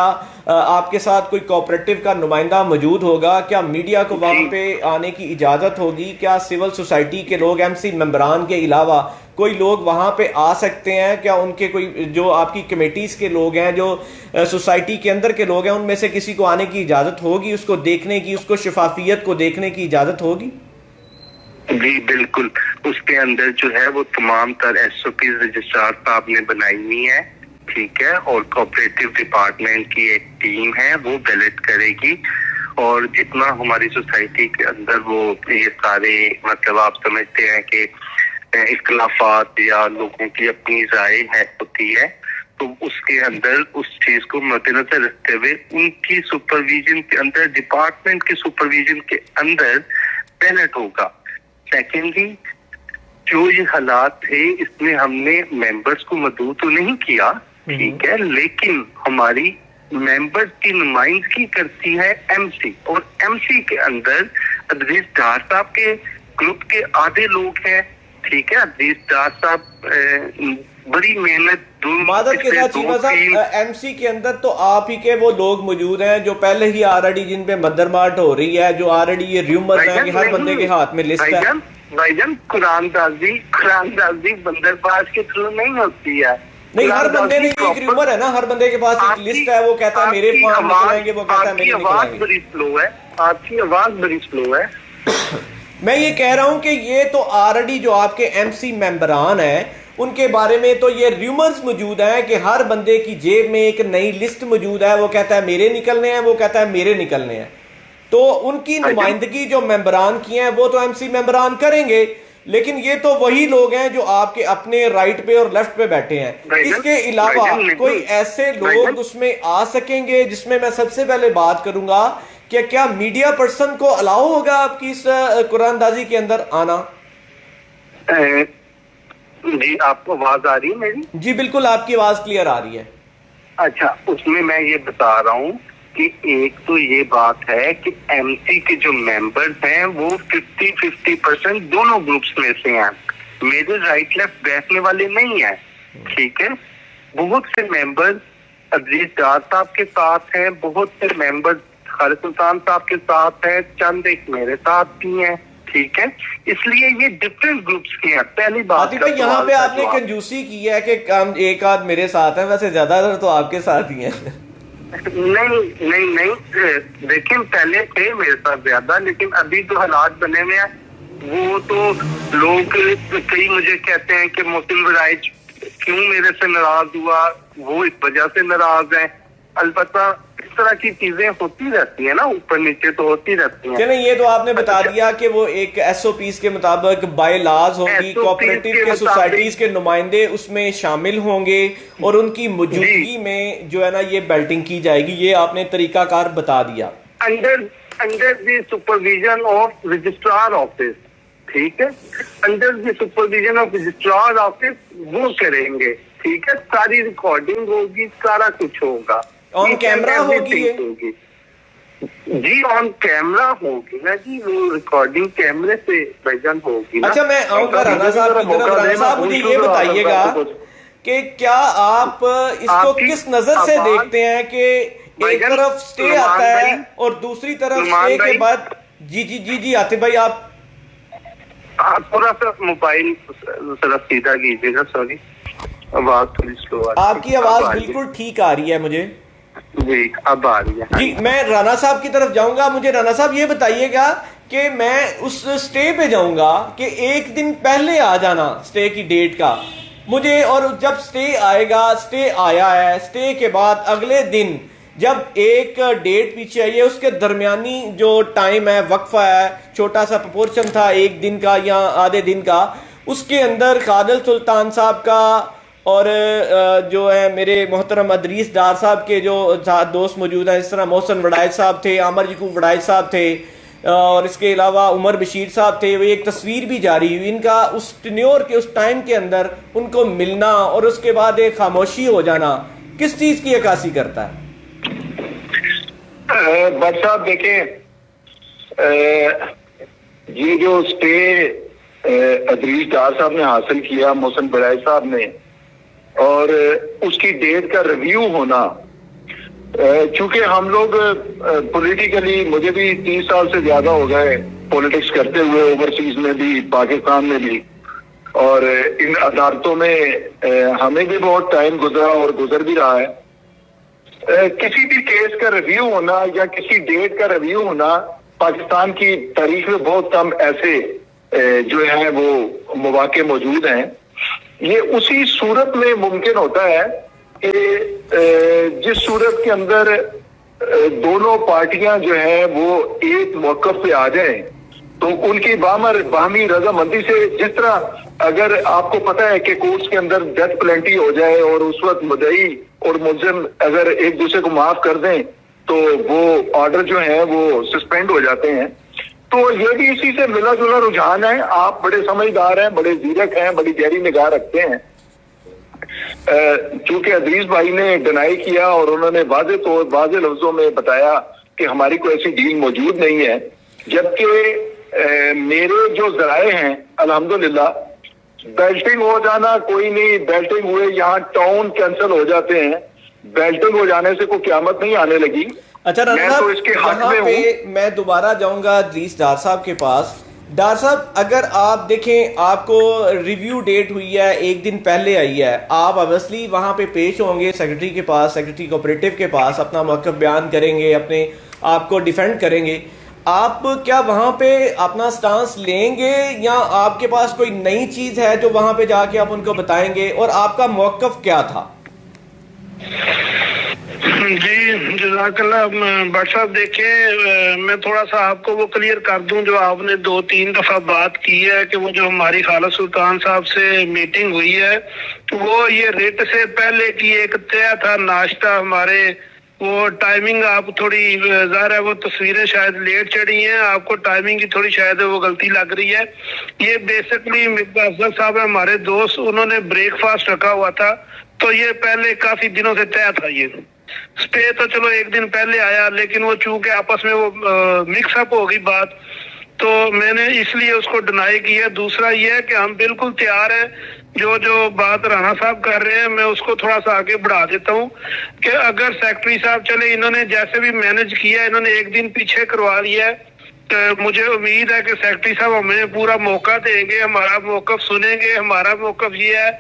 Speaker 1: आपके साथ कोई कोऑपरेटिव का नुमाइंदा मौजूद होगा? क्या मीडिया को वहां पे आने की इजाजत होगी? क्या सिविल सोसाइटी के लोग, एमसी मेंबरान के अलावा कोई लोग वहां पे आ सकते हैं? क्या उनके कोई जो आपकी कमेटीज के लोग हैं, जो सोसाइटी के अंदर के लोग हैं, उनमें से किसी को आने की इजाजत होगी, उसको देखने की, उसको शफाफियत को देखने की इजाजत होगी?
Speaker 3: जी बिल्कुल, उसके अंदर जो है वो तमाम तर SOP रजिस्ट्रार साहब ने बनाई हुई है, ठीक है, और कोऑपरेटिव डिपार्टमेंट की एक टीम है वो बैलेट करेगी। और जितना हमारी सोसाइटी के अंदर वो ये सारे मतलब आप समझते हैं कि इख्तिलाफात या लोगों की अपनी राय है होती है, तो उसके अंदर उस चीज को मद्देनजर रखते हुए उनकी सुपरविजन के अंदर, डिपार्टमेंट के सुपरविजन के अंदर बैलेट होगा। सेकेंडली, जो ये हालात थे इसमें हमने मेंबर्स को मदऊ तो नहीं किया, ठीक है, लेकिन हमारी मेंबर्स की नुमाइंदगी करती है एमसी, और एमसी के अंदर अदरीस डार साहब के ग्रुप के आधे लोग हैं। ठीक है, अदरीस डार साहब बड़ी मेहनत
Speaker 1: मादर के साथ चीमा साहब, एमसी के अंदर तो आप ही के वो लोग मौजूद हैं जो पहले ही ऑलरेडी जिन पे मदरमार्ट हो रही है, जो ऑलरेडी ये र्यूमर्स हैं कि हर बंदे के हाथ में लिस्ट है।
Speaker 3: भाईजान कुरानदाजी बंदरबाज के थ्रू नहीं होती है।
Speaker 1: नहीं, हर बंदे ने एक र्यूमर है ना, हर बंदे के पास एक लिस्ट है, वो कहता है मेरे फॉर्म निकलेंगे, वो कहता है मेरे निकलेंगे।
Speaker 3: बड़ी स्लो है, आपकी आवाज बड़ी स्लो है।
Speaker 1: मैं ये कह रहा हूं कि ये तो ऑलरेडी जो आपके एमसी मेंबरान हैं उनके बारे में तो ये र्यूमर्स मौजूद हैं कि हर बंदे की जेब में एक नई लिस्ट मौजूद है, वो कहता है मेरे निकलने हैं, वो कहता है मेरे निकलने हैं। तो उनकी नुमाइंदगी जो मेंबरान की है वो तो एमसी मेंबरान करेंगे, लेकिन ये तो वही लोग हैं जो आपके अपने राइट पे और लेफ्ट पे बैठे हैं। इसके अलावा कोई ऐसे लोग उसमें आ सकेंगे जिसमें मैं सबसे पहले बात करूंगा कि क्या मीडिया पर्सन को अलाउ होगा आपकी इस कुरानदाजी के अंदर आना?
Speaker 3: जी, आपको आवाज आ रही है मेरी?
Speaker 1: जी बिल्कुल, आपकी आवाज क्लियर आ रही है।
Speaker 3: अच्छा, उसमें मैं ये बता रहा हूँ कि एक तो ये बात है कि एमसी के जो मेंबर्स हैं वो 50-50% दोनों ग्रुप्स में से हैं, मेरे राइट लेफ्ट बैठने वाले नहीं है। ठीक है, बहुत से मेंबर्स अजीज डार साहब के साथ हैं, बहुत से मेंबर्स खालिद सुल्तान साहब के साथ हैं, चंद एक मेरे साथ भी हैं। ठीक है, इसलिए ये डिफरेंट ग्रुप्स के हैं। पहली बात
Speaker 1: भाई यहाँ पे आपने कंजूसी की है कि काम एक आध मेरे साथ है, वैसे ज्यादातर तो आपके साथ ही है।
Speaker 3: नहीं, देखिए पहले थे मेरे साथ ज्यादा, लेकिन अभी जो हालात बने हुए हैं वो तो लोग कई मुझे कहते हैं कि मोहसिन वराइज क्यों मेरे से नाराज हुआ, वो इस वजह से नाराज है। अलबत्ता इस तरह की चीजें होती रहती है ना, ऊपर नीचे तो होती रहती हैं।
Speaker 1: चलिए, ये तो आपने बता दिया कि वो एक एसओपीज के मुताबिक बाय लॉज होगी, कोऑपरेटिव के सोसाइटीज के नुमाइंदे उसमें शामिल होंगे और उनकी मौजूदगी में जो है ना ये बेल्टिंग की जाएगी। ये आपने तरीकाकार बता दिया।
Speaker 3: Under the supervision of registrar office. ठीक है, under the supervision of registrar office वो करेंगे। ठीक है, सारी रिकॉर्डिंग होगी, सारा कुछ होगा,
Speaker 1: ऑन कैमरा होगी
Speaker 3: जी, ऑन कैमरा होगी ना जी, वो रिकॉर्डिंग कैमरे से भाईजान होगी ना।
Speaker 1: अच्छा, मैं आऊंगा राना साहब की तरफ। राना साहब मुझे ये बताइएगा कि क्या आप इसको किस नजर से देखते हैं कि एक तरफ स्टे आता है और दूसरी तरफ स्टे के बाद जी आते भाई आप
Speaker 3: थोड़ा सा मोबाइल सीधा कीजिएगा, सॉरी आवाज थोड़ी स्लो आ रही है।
Speaker 1: आपकी आवाज बिल्कुल ठीक आ रही है मुझे
Speaker 3: जी, अब आ रही है
Speaker 1: जी। मैं राना साहब की तरफ जाऊंगा। मुझे राना साहब ये बताइएगा कि मैं उस स्टे पे जाऊंगा कि एक दिन पहले आ जाना स्टे की डेट का मुझे, और जब स्टे आएगा, स्टे आया है, स्टे के बाद अगले दिन जब एक डेट पीछे आई है उसके दरमियानी जो टाइम है, वक्फा है, छोटा सा प्रोपोर्शन था एक दिन का या आधे दिन का, उसके अंदर खालिद सुल्तान साहब का और जो है मेरे मोहतरम अदरीस डार साहब के जो दोस्त मौजूद हैं, इस तरह मोहसन वड़ाइज साहब थे, आमर यकूब वड़ाइज साहब थे और इसके अलावा उमर बशीर साहब थे। वो एक तस्वीर भी जारी हुई इनका उस टेन्योर के उस टाइम के अंदर उनको मिलना और उसके बाद एक खामोशी हो जाना किस चीज की अक्कासी करता है?
Speaker 4: भट्ट साहब देखें, ये जो स्टे अदरीस डार साहब ने हासिल किया, मोहसन वड़ाइज साहब ने, और उसकी डेट का रिव्यू होना, चूंकि हम लोग पॉलिटिकली, मुझे भी 30 साल से ज्यादा हो गए पॉलिटिक्स करते हुए, ओवरसीज में भी, पाकिस्तान में भी, और इन अदालतों में हमें भी बहुत टाइम गुजरा और गुजर भी रहा है। किसी भी केस का रिव्यू होना या किसी डेट का रिव्यू होना पाकिस्तान की तारीख में बहुत कम ऐसे जो है वो मौके मौजूद हैं। ये उसी सूरत में मुमकिन होता है कि जिस सूरत के अंदर दोनों पार्टियां जो है वो एक मौकफ पे आ जाएं, तो उनकी बाहमी रजामंदी से, जिस तरह अगर आपको पता है कि कोर्ट्स के अंदर डेथ पेनल्टी हो जाए और उस वक्त मुद्दई और मुलजिम अगर एक दूसरे को माफ कर दें तो वो ऑर्डर जो है वो सस्पेंड हो जाते हैं। तो ये भी इसी से मिला जुला रुझान है। आप बड़े समझदार हैं, बड़े जीरक हैं, बड़ी गहरी निगाह रखते हैं। चूंकि अदरीस भाई ने डिनाई किया और उन्होंने वाज़े लफ्जों में बताया कि हमारी कोई ऐसी डील मौजूद नहीं है, जबकि मेरे जो जराए हैं अल्हम्दुलिल्लाह बेल्टिंग हो जाना कोई नहीं, बेल्टिंग हुए यहाँ टाउन कैंसिल हो जाते हैं, बेल्टिंग हो जाने से कोई क़यामत नहीं आने लगी।
Speaker 1: अच्छा
Speaker 4: मैं तो इसके हक में हूँ।
Speaker 1: मैं दोबारा जाऊंगा अदरीस डार साहब के पास। डार साहब, अगर आप देखें, आपको रिव्यू डेट हुई है, एक दिन पहले आई है, आप ऑब्वियसली वहां पे पेश होंगे सेक्रेटरी के पास, सेक्रेटरी कोऑपरेटिव के पास, अपना मौक़िफ़ बयान करेंगे, अपने आप को डिफेंड करेंगे। आप क्या वहां पे अपना स्टांस लेंगे या आपके पास कोई नई चीज है जो वहां पे जाके आप उनको बताएंगे, और आपका मौक़िफ़ क्या था?
Speaker 2: जी जज़ाकल्लाह भट्ट साहब, देखिए मैं थोड़ा सा आपको वो क्लियर कर दूं, जो आपने 2-3 दफा बात की है कि वो जो हमारी खाला सुल्तान साहब से मीटिंग हुई है, तो वो ये रेट से पहले की एक तय था नाश्ता हमारे, वो टाइमिंग आप थोड़ी ज़ाहिर है वो तस्वीरें शायद लेट चढ़ी हैं, आपको टाइमिंग की थोड़ी शायद वो गलती लग रही है। ये बेसिकली मिर्जा अफजल साहब है हमारे दोस्त, उन्होंने ब्रेकफास्ट रखा हुआ था, तो ये पहले काफी दिनों से तय था। ये स्टे तो चलो एक दिन पहले आया, लेकिन वो चूंकि आपस में वो मिक्सअप हो गई बात, तो मैंने इसलिए उसको डिनाई किया। दूसरा ये है कि हम बिल्कुल तैयार हैं, जो बात राणा साहब कर रहे हैं मैं उसको थोड़ा सा आगे बढ़ा देता हूँ कि अगर सेक्रेटरी साहब चले, इन्होंने जैसे भी मैनेज किया, इन्होंने एक दिन पीछे करवा लिया है, तो मुझे उम्मीद है कि सेक्रेटरी साहब हमें पूरा मौका देंगे, हमारा मौक़िफ़ सुनेंगे। हमारा मौक़िफ़ ये है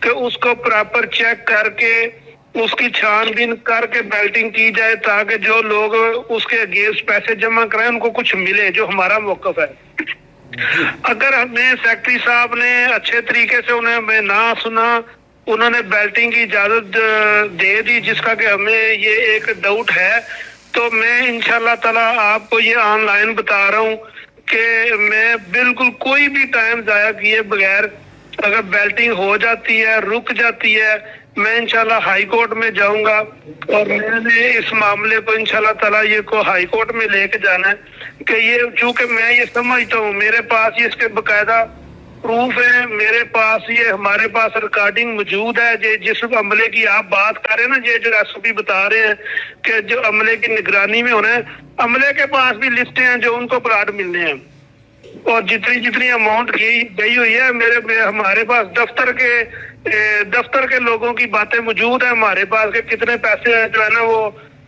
Speaker 2: कि उसको प्रॉपर चेक करके उसकी छानबीन करके बेल्टिंग की जाए, ताकि जो लोग उसके अगेंस्ट पैसे जमा कराएं उनको कुछ मिले, जो हमारा मौक़िफ़ है। अगर हमें सेक्रेटरी साहब ने अच्छे तरीके से उन्हें हमें ना सुना, उन्होंने बेल्टिंग की इजाजत दे दी, जिसका कि हमें ये एक डाउट है, तो मैं इंशाल्लाह ताला आपको ये ऑनलाइन बता रहा हूँ कि मैं बिल्कुल कोई भी टाइम जाया किए बगैर, अगर बेल्टिंग हो जाती है, रुक जाती है, मैं इंशाल्लाह हाई कोर्ट में जाऊंगा, और मैंने इस मामले को इंशाल्लाह ताला ये को हाई कोर्ट में लेके जाना है कि ये, चूंकि मैं ये समझता हूँ, मेरे पास ये इसके बकायदा प्रूफ है, मेरे पास ये, हमारे पास रिकॉर्डिंग मौजूद है। जिस अमले की आप बात कर रहे हैं ना, ये जो एसओपी बता रहे हैं कि जो अमले की निगरानी में होना है, अमले के पास भी लिस्टें हैं जो उनको प्लाट मिलने हैं, और जितनी अमाउंट गई हुई है, हमारे पास दफ्तर के लोगों की बातें मौजूद है हमारे पास, के कितने पैसे हैं जो है ना वो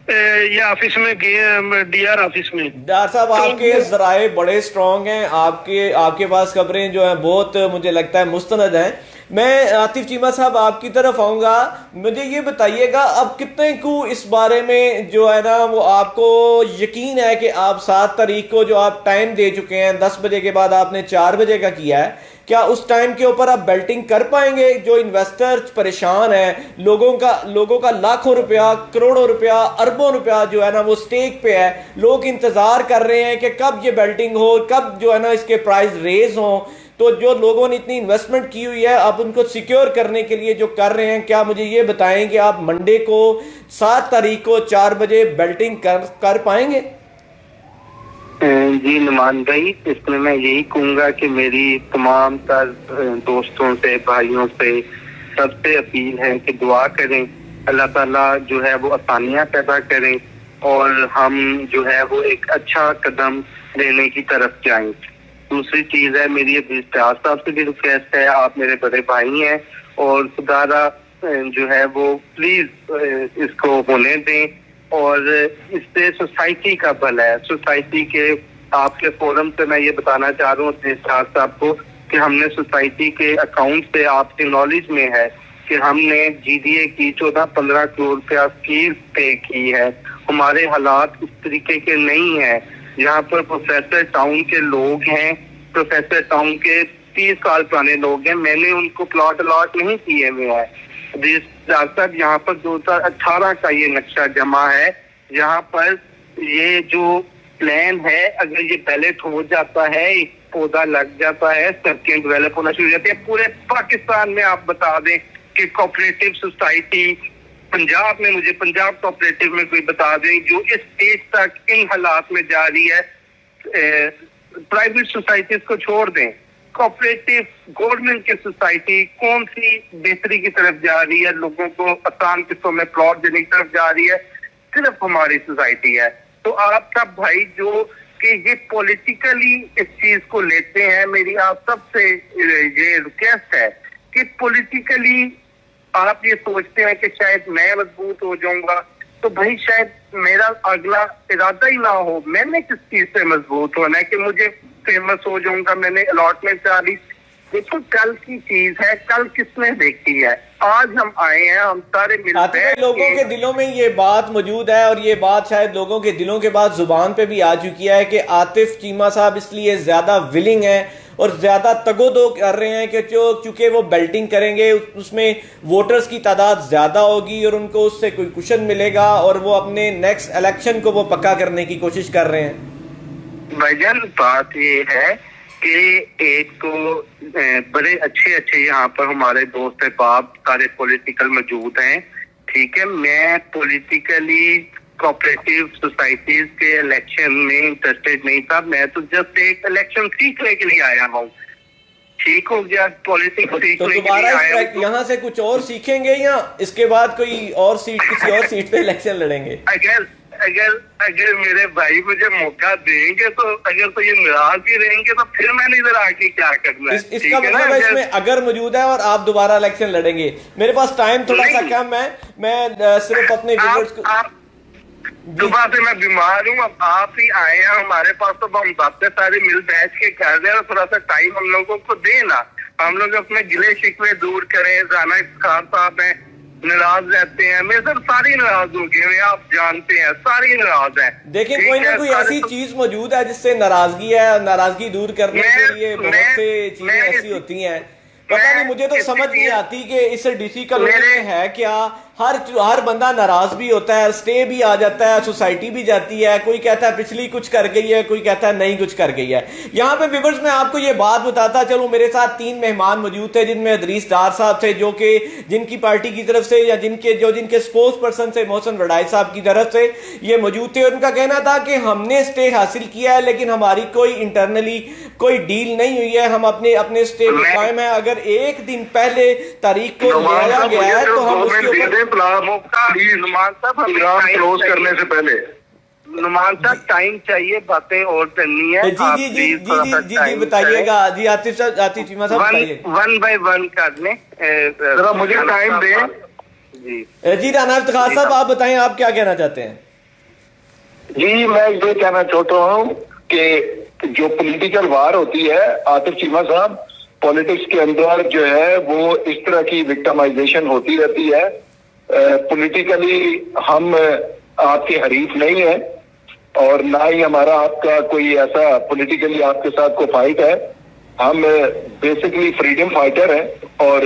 Speaker 2: ये ऑफिस में गए हैं, डीआर ऑफिस में।
Speaker 1: डार साहब, आपके जराए बड़े स्ट्रॉन्ग हैं, आपके पास खबरें जो हैं बहुत, मुझे लगता है, मुस्तनद हैं। मैं आतिफ चीमा साहब आपकी तरफ आऊंगा, मुझे ये बताइएगा अब कितने को इस बारे में जो है ना वो आपको यकीन है कि आप 7 तारीख को जो आप टाइम दे चुके हैं, 10 बजे के बाद आपने 4 बजे का किया है, क्या उस टाइम के ऊपर आप बेल्टिंग कर पाएंगे? जो इन्वेस्टर्स परेशान हैं, लोगों का लाखों रुपया, करोड़ों रुपया, अरबों रुपया जो है ना वो स्टेक पे है, लोग इंतजार कर रहे हैं कि कब ये बेल्टिंग हो, कब जो है ना इसके प्राइस रेज हो। तो जो लोगों ने इतनी इन्वेस्टमेंट की हुई है, आप उनको सिक्योर करने के लिए जो कर रहे हैं, क्या मुझे ये बताएं कि आप मंडे को 7 तारीख को 4 बजे बेल्टिंग कर पाएंगे?
Speaker 3: जी नुमान भाई, इसमें मैं यही कहूँगा कि मेरी तमाम दोस्तों से, भाइयों से, सबसे अपील है कि दुआ करें, अल्लाह ताला जो है वो आसानियाँ पैदा करें और हम जो है वो एक अच्छा कदम लेने की तरफ जाएं। दूसरी चीज़ है, मेरी इफ्तार साहब से भी रिक्वेस्ट है, आप मेरे बड़े भाई हैं और खुदारा जो है वो प्लीज इसको होने दें, और इससे सोसाइटी का भला है। सोसाइटी के आपके फोरम से मैं ये बताना चाह रहा हूँ इफ्तार साहब को कि हमने सोसाइटी के अकाउंट से, आपके नॉलेज में है कि हमने जीडीए की 14-15 करोड़ रुपया फीस पे की है। हमारे हालात इस तरीके के नहीं है। यहाँ पर प्रोफेसर टाउन के लोग हैं, प्रोफेसर टाउन के 30 साल पुराने लोग हैं, मैंने उनको प्लॉट अलॉट नहीं किए हुए हैं। साहब यहाँ पर 2018 का ये नक्शा जमा है, यहाँ पर ये जो प्लान है, अगर ये बैलेट हो जाता है, एक पौधा लग जाता है, सड़कें डेवलप होना शुरू हो जाती है। पूरे पाकिस्तान में आप बता दें कि कोऑपरेटिव सोसाइटी पंजाब में, मुझे पंजाब कोऑपरेटिव में कोई बता दें जो इस स्टेज तक इन हालात में जा रही है। प्राइवेट सोसाइटीज को छोड़ दें, कोऑपरेटिव गवर्नमेंट की सोसाइटी कौन सी बेहतरी की तरफ जा रही है, लोगों को आसान किस्तों में प्लॉट देने की तरफ जा रही है, सिर्फ हमारी सोसाइटी है। तो आप सब भाई जो कि ये पॉलिटिकली इस चीज को लेते हैं, मेरी आप सबसे ये रिक्वेस्ट है कि पॉलिटिकली आप ये सोचते हैं कि शायद मैं मजबूत हो जाऊंगा, तो भाई शायद मेरा अगला इरादा ही ना हो। मैंने किस चीज से मजबूत होना है कि मुझे फेमस हो जाऊंगा, मैंने अलॉटमेंट करा ली। देखो कल की चीज है, कल किसने देखी है, आज हम आए हैं, हम सारे मिलकर
Speaker 1: लोगों के दिलों में ये बात मौजूद है और ये बात शायद लोगों के दिलों के बाद जुबान पे भी आ चुकी है कि आतिफ चीमा साहब इसलिए ज्यादा विलिंग है और ज्यादा तगोदो कर रहे हैं कि चूंकि वो बेल्टिंग करेंगे उसमें वोटर्स की तादाद ज्यादा होगी और उनको उससे कोई कुशन मिलेगा और वो अपने नेक्स्ट इलेक्शन को वो पक्का करने की कोशिश कर रहे हैं।
Speaker 3: भाईजान बात ये है कि एक तो बड़े अच्छे अच्छे यहाँ पर हमारे दोस्त बाप सारे पॉलिटिकल मौजूद हैं, ठीक है। मैं पॉलिटिकली कोऑपरेटिव सोसाइटीज के इलेक्शन में इंटरेस्टेड नहीं था, मैं तो जस्ट एक इलेक्शन सीखने के लिए आया हूँ, ठीक हो गया। पॉलिटिक्स सीखने के लिए आया हूँ।
Speaker 1: यहाँ से कुछ और सीखेंगे या इसके बाद कोई और सीट किसी और सीट पे इलेक्शन लड़ेंगे?
Speaker 3: अगर मेरे भाई मुझे मौका देंगे तो, अगर तो ये नाराज भी रहेंगे तो फिर मैंने इधर आके क्या करना है।
Speaker 1: इसका मतलब है इसमें अगर मौजूद है और आप दोबारा इलेक्शन लड़ेंगे। मेरे पास टाइम थोड़ा सा कम है, मैं सिर्फ अपने व्यूअर्स को
Speaker 3: सुबह से मैं बीमार हूँ, अब आप ही आए हैं हमारे पास तो हम बातें सारे मिल बैठ के कर रहे हैं, थोड़ा सा टाइम हम लोगों को देना, हम लोग अपने गिले शिकवे दूर करें। राना इफ्तिखार साहब हैं, नाराज रहते हैं, मेरे सर सारी नाराज हो गए हैं, आप जानते हैं सारी नाराज है।
Speaker 1: देखिए कोई ना कोई ऐसी चीज मौजूद है जिससे नाराजगी है, नाराजगी दूर करने के लिए बहुत से चीजें ऐसी होती हैं, पता नहीं मुझे तो समझ नहीं आती कि इस डीसी कॉलोनी में है क्या। हर बंदा नाराज भी होता है, स्टे भी आ जाता है, सोसाइटी भी जाती है, कोई कहता है पिछली कुछ कर गई है, कोई कहता है नहीं कुछ कर गई है। यहाँ पे व्यूअर्स मैं आपको ये बात बताता चलूं, मेरे साथ 3 मेहमान मौजूद थे जिनमें अदरीस डार साहब थे जो कि जिनकी पार्टी की तरफ से या जिनके स्पोक्स पर्सन से मोहसिन वडाई साहब की तरफ से ये मौजूद थे। उनका कहना था कि हमने स्टे हासिल किया है लेकिन हमारी कोई इंटरनली कोई डील नहीं हुई है, हम अपने स्टे पे कायम है। अगर एक दिन पहले तारीख को लिया गया है तो हम उसके ऊपर
Speaker 4: क्लोज करने से पहले
Speaker 3: नुमान साहब टाइम चाहिए, बातें और करनी है।
Speaker 1: जी बताइएगा जी। आतिफ चीमा साहब बताइए,
Speaker 3: 1 बाय 1 करने
Speaker 4: जरा मुझे टाइम दें।
Speaker 1: जी राना इफ्तिखार साहब आप बताएं, आप क्या कहना चाहते हैं?
Speaker 4: जी मैं ये कहना चाहता हूँ कि जो पॉलिटिकल वार होती है, आतिफ चीमा साहब, पॉलिटिक्स के अंदर जो है वो इस तरह की विक्टिमाइजेशन होती रहती है। पॉलिटिकली हम आपके हरीफ नहीं है और ना ही हमारा आपका कोई ऐसा पॉलिटिकली आपके साथ कोई फाइट है। हम बेसिकली फ्रीडम फाइटर हैं और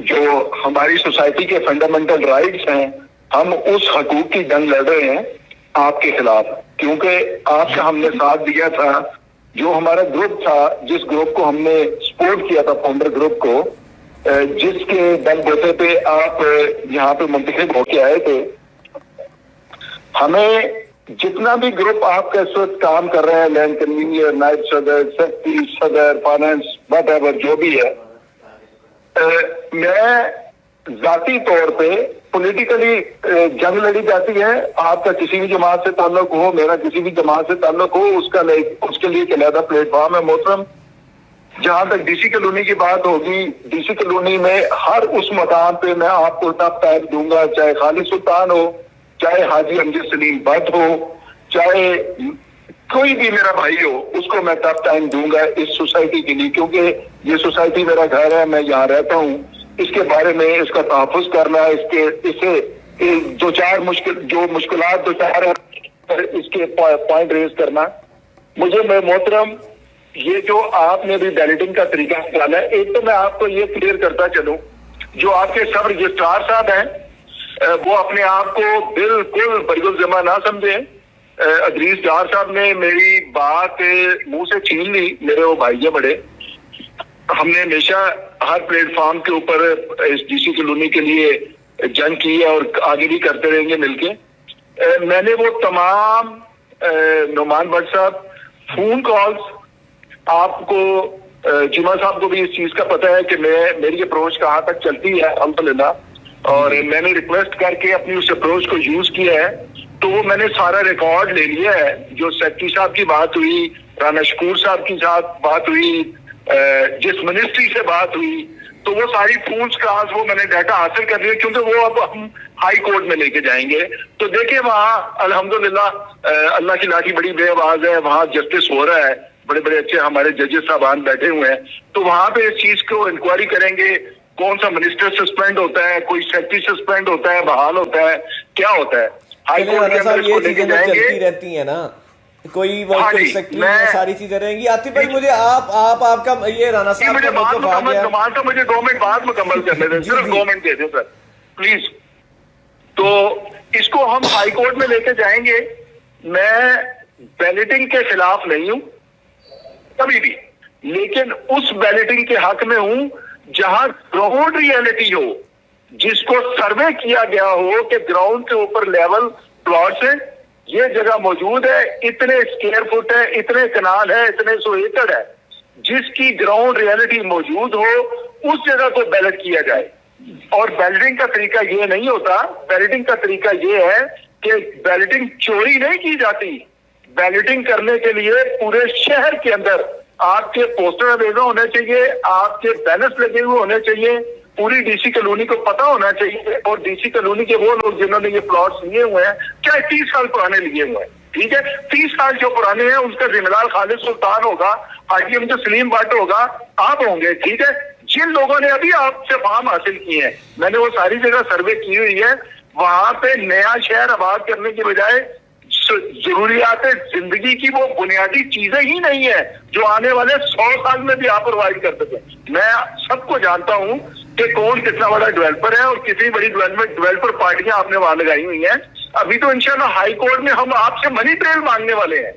Speaker 4: जो हमारी सोसाइटी के फंडामेंटल राइट्स हैं, हम उस हकूक की जंग लड़ रहे हैं आपके खिलाफ, क्योंकि आपका हमने साथ दिया था। जो हमारा ग्रुप था, जिस ग्रुप को हमने सपोर्ट किया था, फाउंडर ग्रुप को, जिसके बलबूते पे आप यहाँ पे मुंतखब होके आए थे, हमें जितना भी ग्रुप आपका इस वक्त काम कर रहे हैं, लैंड कन्वीनियर, नायब सदर, सेक्रेटरी, सदर, फाइनेंस, व्हाटएवर जो भी है, मैं जाती तौर पे पॉलिटिकली जंग लड़ी जाती है। आपका किसी भी जमात से ताल्लुक हो, मेरा किसी भी जमात से ताल्लुक हो, उसके लिए एक अलग प्लेटफॉर्म है मोहतरम। जहां तक डीसी कॉलोनी की बात होगी, डीसी कॉलोनी में हर उस मकाम पे मैं आपको टफ टाइम दूंगा, चाहे खालिद सुल्तान हो, चाहे हाजी अमजद सलीम भट्ट हो, चाहे कोई भी मेरा भाई हो, उसको मैं टफ टाइम दूंगा इस सोसाइटी के लिए, क्योंकि ये सोसाइटी मेरा घर है, मैं यहाँ रहता हूँ। इसके बारे में इसका तहफ़्फ़ुज़ करना, इससे दो चार मुश्किलात इसके पॉइंट रेज करना। मुझे मोहतरम ये जो आपने भी बैलेटिंग का तरीका निकाला है, एक तो मैं आपको ये क्लियर करता चलूं, जो आपके सब रजिस्ट्रार साहब हैं वो अपने आप को बिल्कुल बरगुल जमा ना समझे। अदरीस डार साहब ने मेरी बात मुंह से छीन ली, मेरे वो भाई है बड़े। हमने हमेशा हर प्लेटफॉर्म के ऊपर इस डीसी कॉलोनी के लिए जंग की है और आगे भी करते रहेंगे मिलके। मैंने वो तमाम नुमान भट्ट साहब फोन कॉल्स आपको चीमा साहब को भी इस चीज का पता है कि मेरी अप्रोच कहाँ तक चलती है अल्हम्दुलिल्लाह, और मैंने रिक्वेस्ट करके अपनी उस अप्रोच को यूज किया है। तो वो मैंने सारा रिकॉर्ड ले लिया है, जो सेक्रेटरी साहब की बात हुई, राना शकूर साहब की साथ बात हुई, जिस मिनिस्ट्री से बात हुई, तो वो सारी फूल्स क्लास वो मैंने डाटा हासिल कर लिया, क्योंकि वो अब हम हाई कोर्ट में लेके जाएंगे। तो देखिए वहाँ अल्हम्दुलिल्लाह अल्लाह की लाठी बड़ी बेआवाज है, वहाँ जस्टिस हो रहा है, बड़े बड़े अच्छे हमारे जजेस साहबान बैठे हुए हैं। तो वहां पे इस चीज को इंक्वायरी करेंगे, कौन सा मिनिस्टर सस्पेंड होता है, कोई सेक्रेटरी सस्पेंड होता है, बहाल होता है, क्या होता है, हाई कोर्ट के अंदर इसको लेके जाएंगे।
Speaker 1: चलती रहती है ना, कोई सेक्रेटरी सारी चीजें रहेंगी। आतिफ भाई मुझे आपका ये राणा साहब
Speaker 4: मुझे 2 मिनट बाद मुकम्मल करने दें, सिर्फ 2 मिनट दे दें सर प्लीज। तो इसको हम हाई कोर्ट में लेके जाएंगे। मैं बैलेटिंग के खिलाफ नहीं हूं कभी भी, लेकिन उस बैलेटिंग के हक में हूं जहां ग्राउंड रियलिटी हो, जिसको सर्वे किया गया हो कि ग्राउंड के ऊपर लेवल प्लॉट से ये जगह मौजूद है, इतने स्क्वायर फुट है, इतने कनाल है, इतने 100 एकड़ है, जिसकी ग्राउंड रियलिटी मौजूद हो, उस जगह को बैलेट किया जाए। और बैलेटिंग का तरीका ये नहीं होता, बैलेटिंग का तरीका ये है कि बैलेटिंग चोरी नहीं की जाती। बैलेटिंग करने के लिए पूरे शहर के अंदर आपके पोस्टर लगे होने चाहिए, आपके बैनर्स लगे हुए होने चाहिए, पूरी डीसी कॉलोनी को पता होना चाहिए, और डीसी कॉलोनी के वो लोग जिन्होंने ये प्लॉट्स लिए हुए हैं, चाहे 30 साल पुराने लिए हुए हैं, ठीक है, 30 साल जो पुराने हैं उसका जिम्मेदार खालिद सुल्तान होगा, हाजी अहमद सलीम भट्ट होगा, आप होंगे, ठीक है। जिन लोगों ने अभी आपसे फार्म हासिल किए हैं, मैंने वो सारी जगह सर्वे की हुई है, वहां पे नया शहर आबाद करने की बजाय जरूरियात जिंदगी की वो बुनियादी चीजें ही नहीं है जो आने वाले 100 साल में भी आप प्रोवाइड कर सके। मैं सबको जानता हूं कि कौन कितना बड़ा डेवलपर है और कितनी बड़ी डेवलपर पार्टियां आपने वहां लगाई हुई हैं। अभी तो इंशाल्लाह हाई कोर्ट में हम आपसे मनी ट्रेल मांगने वाले हैं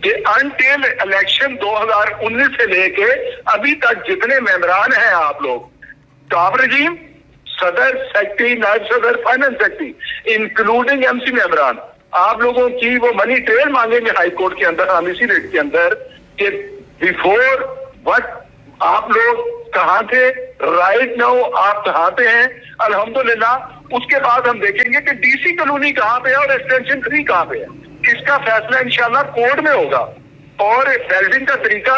Speaker 4: कि अनटिल इलेक्शन 2019 से लेके अभी तक जितने मेंबरान हैं आप लोग, टॉप रजीम, सदर, सेक्रेटरी, नायब सदर, फाइनेंस सेक्रेटरी, इंक्लूडिंग एमसी मेंबरान, आप लोगों की वो मनी ट्रेल मांगेंगे हाई कोर्ट के अंदर, हम इसी रेट के अंदर, कि बिफोर व्हाट आप लोग कहां थे, राइट नाउ आप कहां पे हैं, अल्हम्दुलिल्लाह। उसके बाद हम देखेंगे कि डीसी कॉलोनी कहां पे है और एक्सटेंशन 3 कहां पे है। इसका फैसला इंशाल्लाह कोर्ट में होगा। और बैलेटिंग का तरीका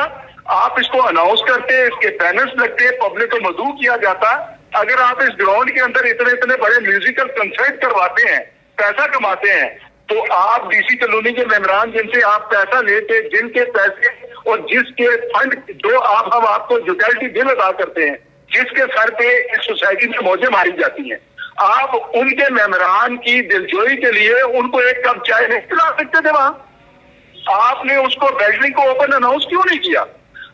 Speaker 4: आप इसको अनाउंस करते, इसके बैनर्स लगते, पब्लिक को मदऊ किया जाता। अगर आप इस ग्राउंड के अंदर इतने इतने बड़े म्यूजिकल कंसर्ट करवाते हैं, पैसा कमाते हैं, तो आप डीसी कॉलोनी के मेंबरान जिनसे आप पैसा लेते, जिनके पैसे और जिसके फंड जो हम आपको यूटिलिटी बिल अदा करते हैं, जिसके सर पे इस सोसाइटी में मौजें मारी जाती हैं, आप उनके मेंबरान की दिलजोई के लिए उनको एक कप चाय नहीं पिला सकते थे वहां? आपने उसको बैलेटिंग को ओपन अनाउंस क्यों नहीं किया?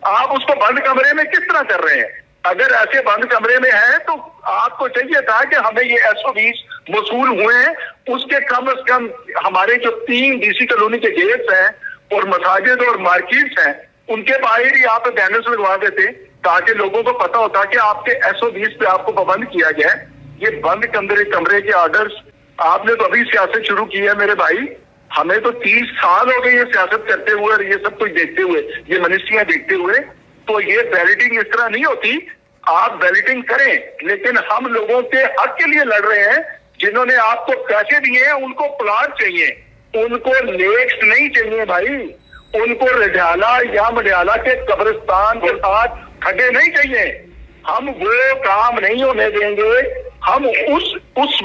Speaker 4: आप उसको बंद कमरे में किस तरह कर रहे हैं? अगर ऐसे बंद कमरे में है तो आपको चाहिए था कि हमें ये SO20 वसूल हुए हैं, उसके कम से कम हमारे जो 3 डीसी कॉलोनी के गेट्स हैं और मसाजिद और मार्केट्स हैं, उनके बाहर ही आप बैनर्स लगवा देते, ताकि लोगों को पता होता कि आपके SO20 पे आपको पाबंद किया गया है। ये बंद कमरे के ऑर्डर्स, आपने तो अभी सियासत शुरू की है मेरे भाई, हमें तो 30 साल हो गए ये सियासत करते हुए और ये सब कुछ देखते हुए, ये मिनिस्ट्रियां देखते हुए। तो ये बैलेटिंग इस तरह नहीं होती। आप बैलेटिंग करें, लेकिन हम लोगों के हक के लिए लड़ रहे हैं। जिन्होंने आपको पैसे दिए हैं उनको प्लाट चाहिए, उनको लेक्स नहीं चाहिए भाई, उनको रजाला या मडियाला के कब्रिस्तान के साथ खड्डे नहीं चाहिए। हम वो काम नहीं होने देंगे। हम उस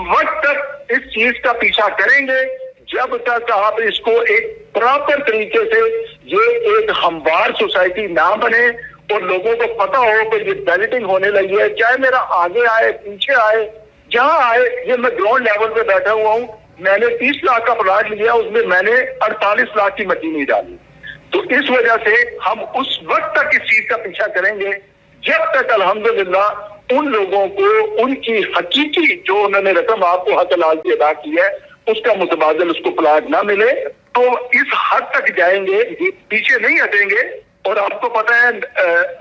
Speaker 4: वक्त तक इस चीज का पीछा करेंगे जब तक आप इसको एक प्रॉपर तरीके से ये एक हमवार सोसाइटी ना बने और लोगों को पता हो कि ये बैलेटिंग होने लगी है, चाहे मेरा आगे आए पीछे आए जहां आए। ये मैं ग्राउंड लेवल पे बैठा हुआ हूं, मैंने 30 लाख का प्लाट लिया, उसमें मैंने 48 लाख की मट्टी नहीं डाली। तो इस वजह से हम उस वक्त तक इस चीज का पीछा करेंगे जब तक अल्हम्दुलिल्लाह उन लोगों को उनकी हकीकी जो उन्होंने रकम आपको हक लाल की अदा की है उसका मुतबादल उसको प्लाट ना मिले। तो इस हद तक जाएंगे, पीछे नहीं हटेंगे। और आपको पता है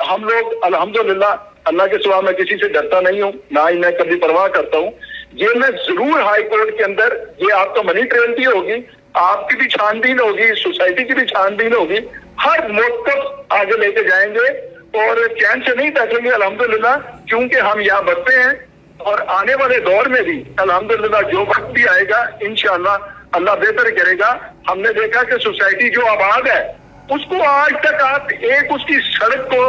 Speaker 4: हम लोग अल्हम्दुलिल्लाह अल्लाह के सिवा मैं किसी से डरता नहीं हूँ, ना ही मैं कभी परवाह करता हूँ। ये मैं जरूर हाई कोर्ट के अंदर ये आपका मनी ट्रेल भी होगी, आपकी भी छानबीन होगी, सोसाइटी की भी छानबीन होगी, हर मोकफ आगे लेके जाएंगे और चैन से नहीं बैठेंगे अल्हम्दुलिल्लाह, क्योंकि हम यहाँ बसते हैं और आने वाले दौर में भी अल्हम्दुलिल्लाह जो वक्त भी आएगा इंशाअल्लाह अल्लाह बेहतर करेगा। हमने देखा कि सोसाइटी जो आबाद है उसको आज तक आप एक उसकी सड़क को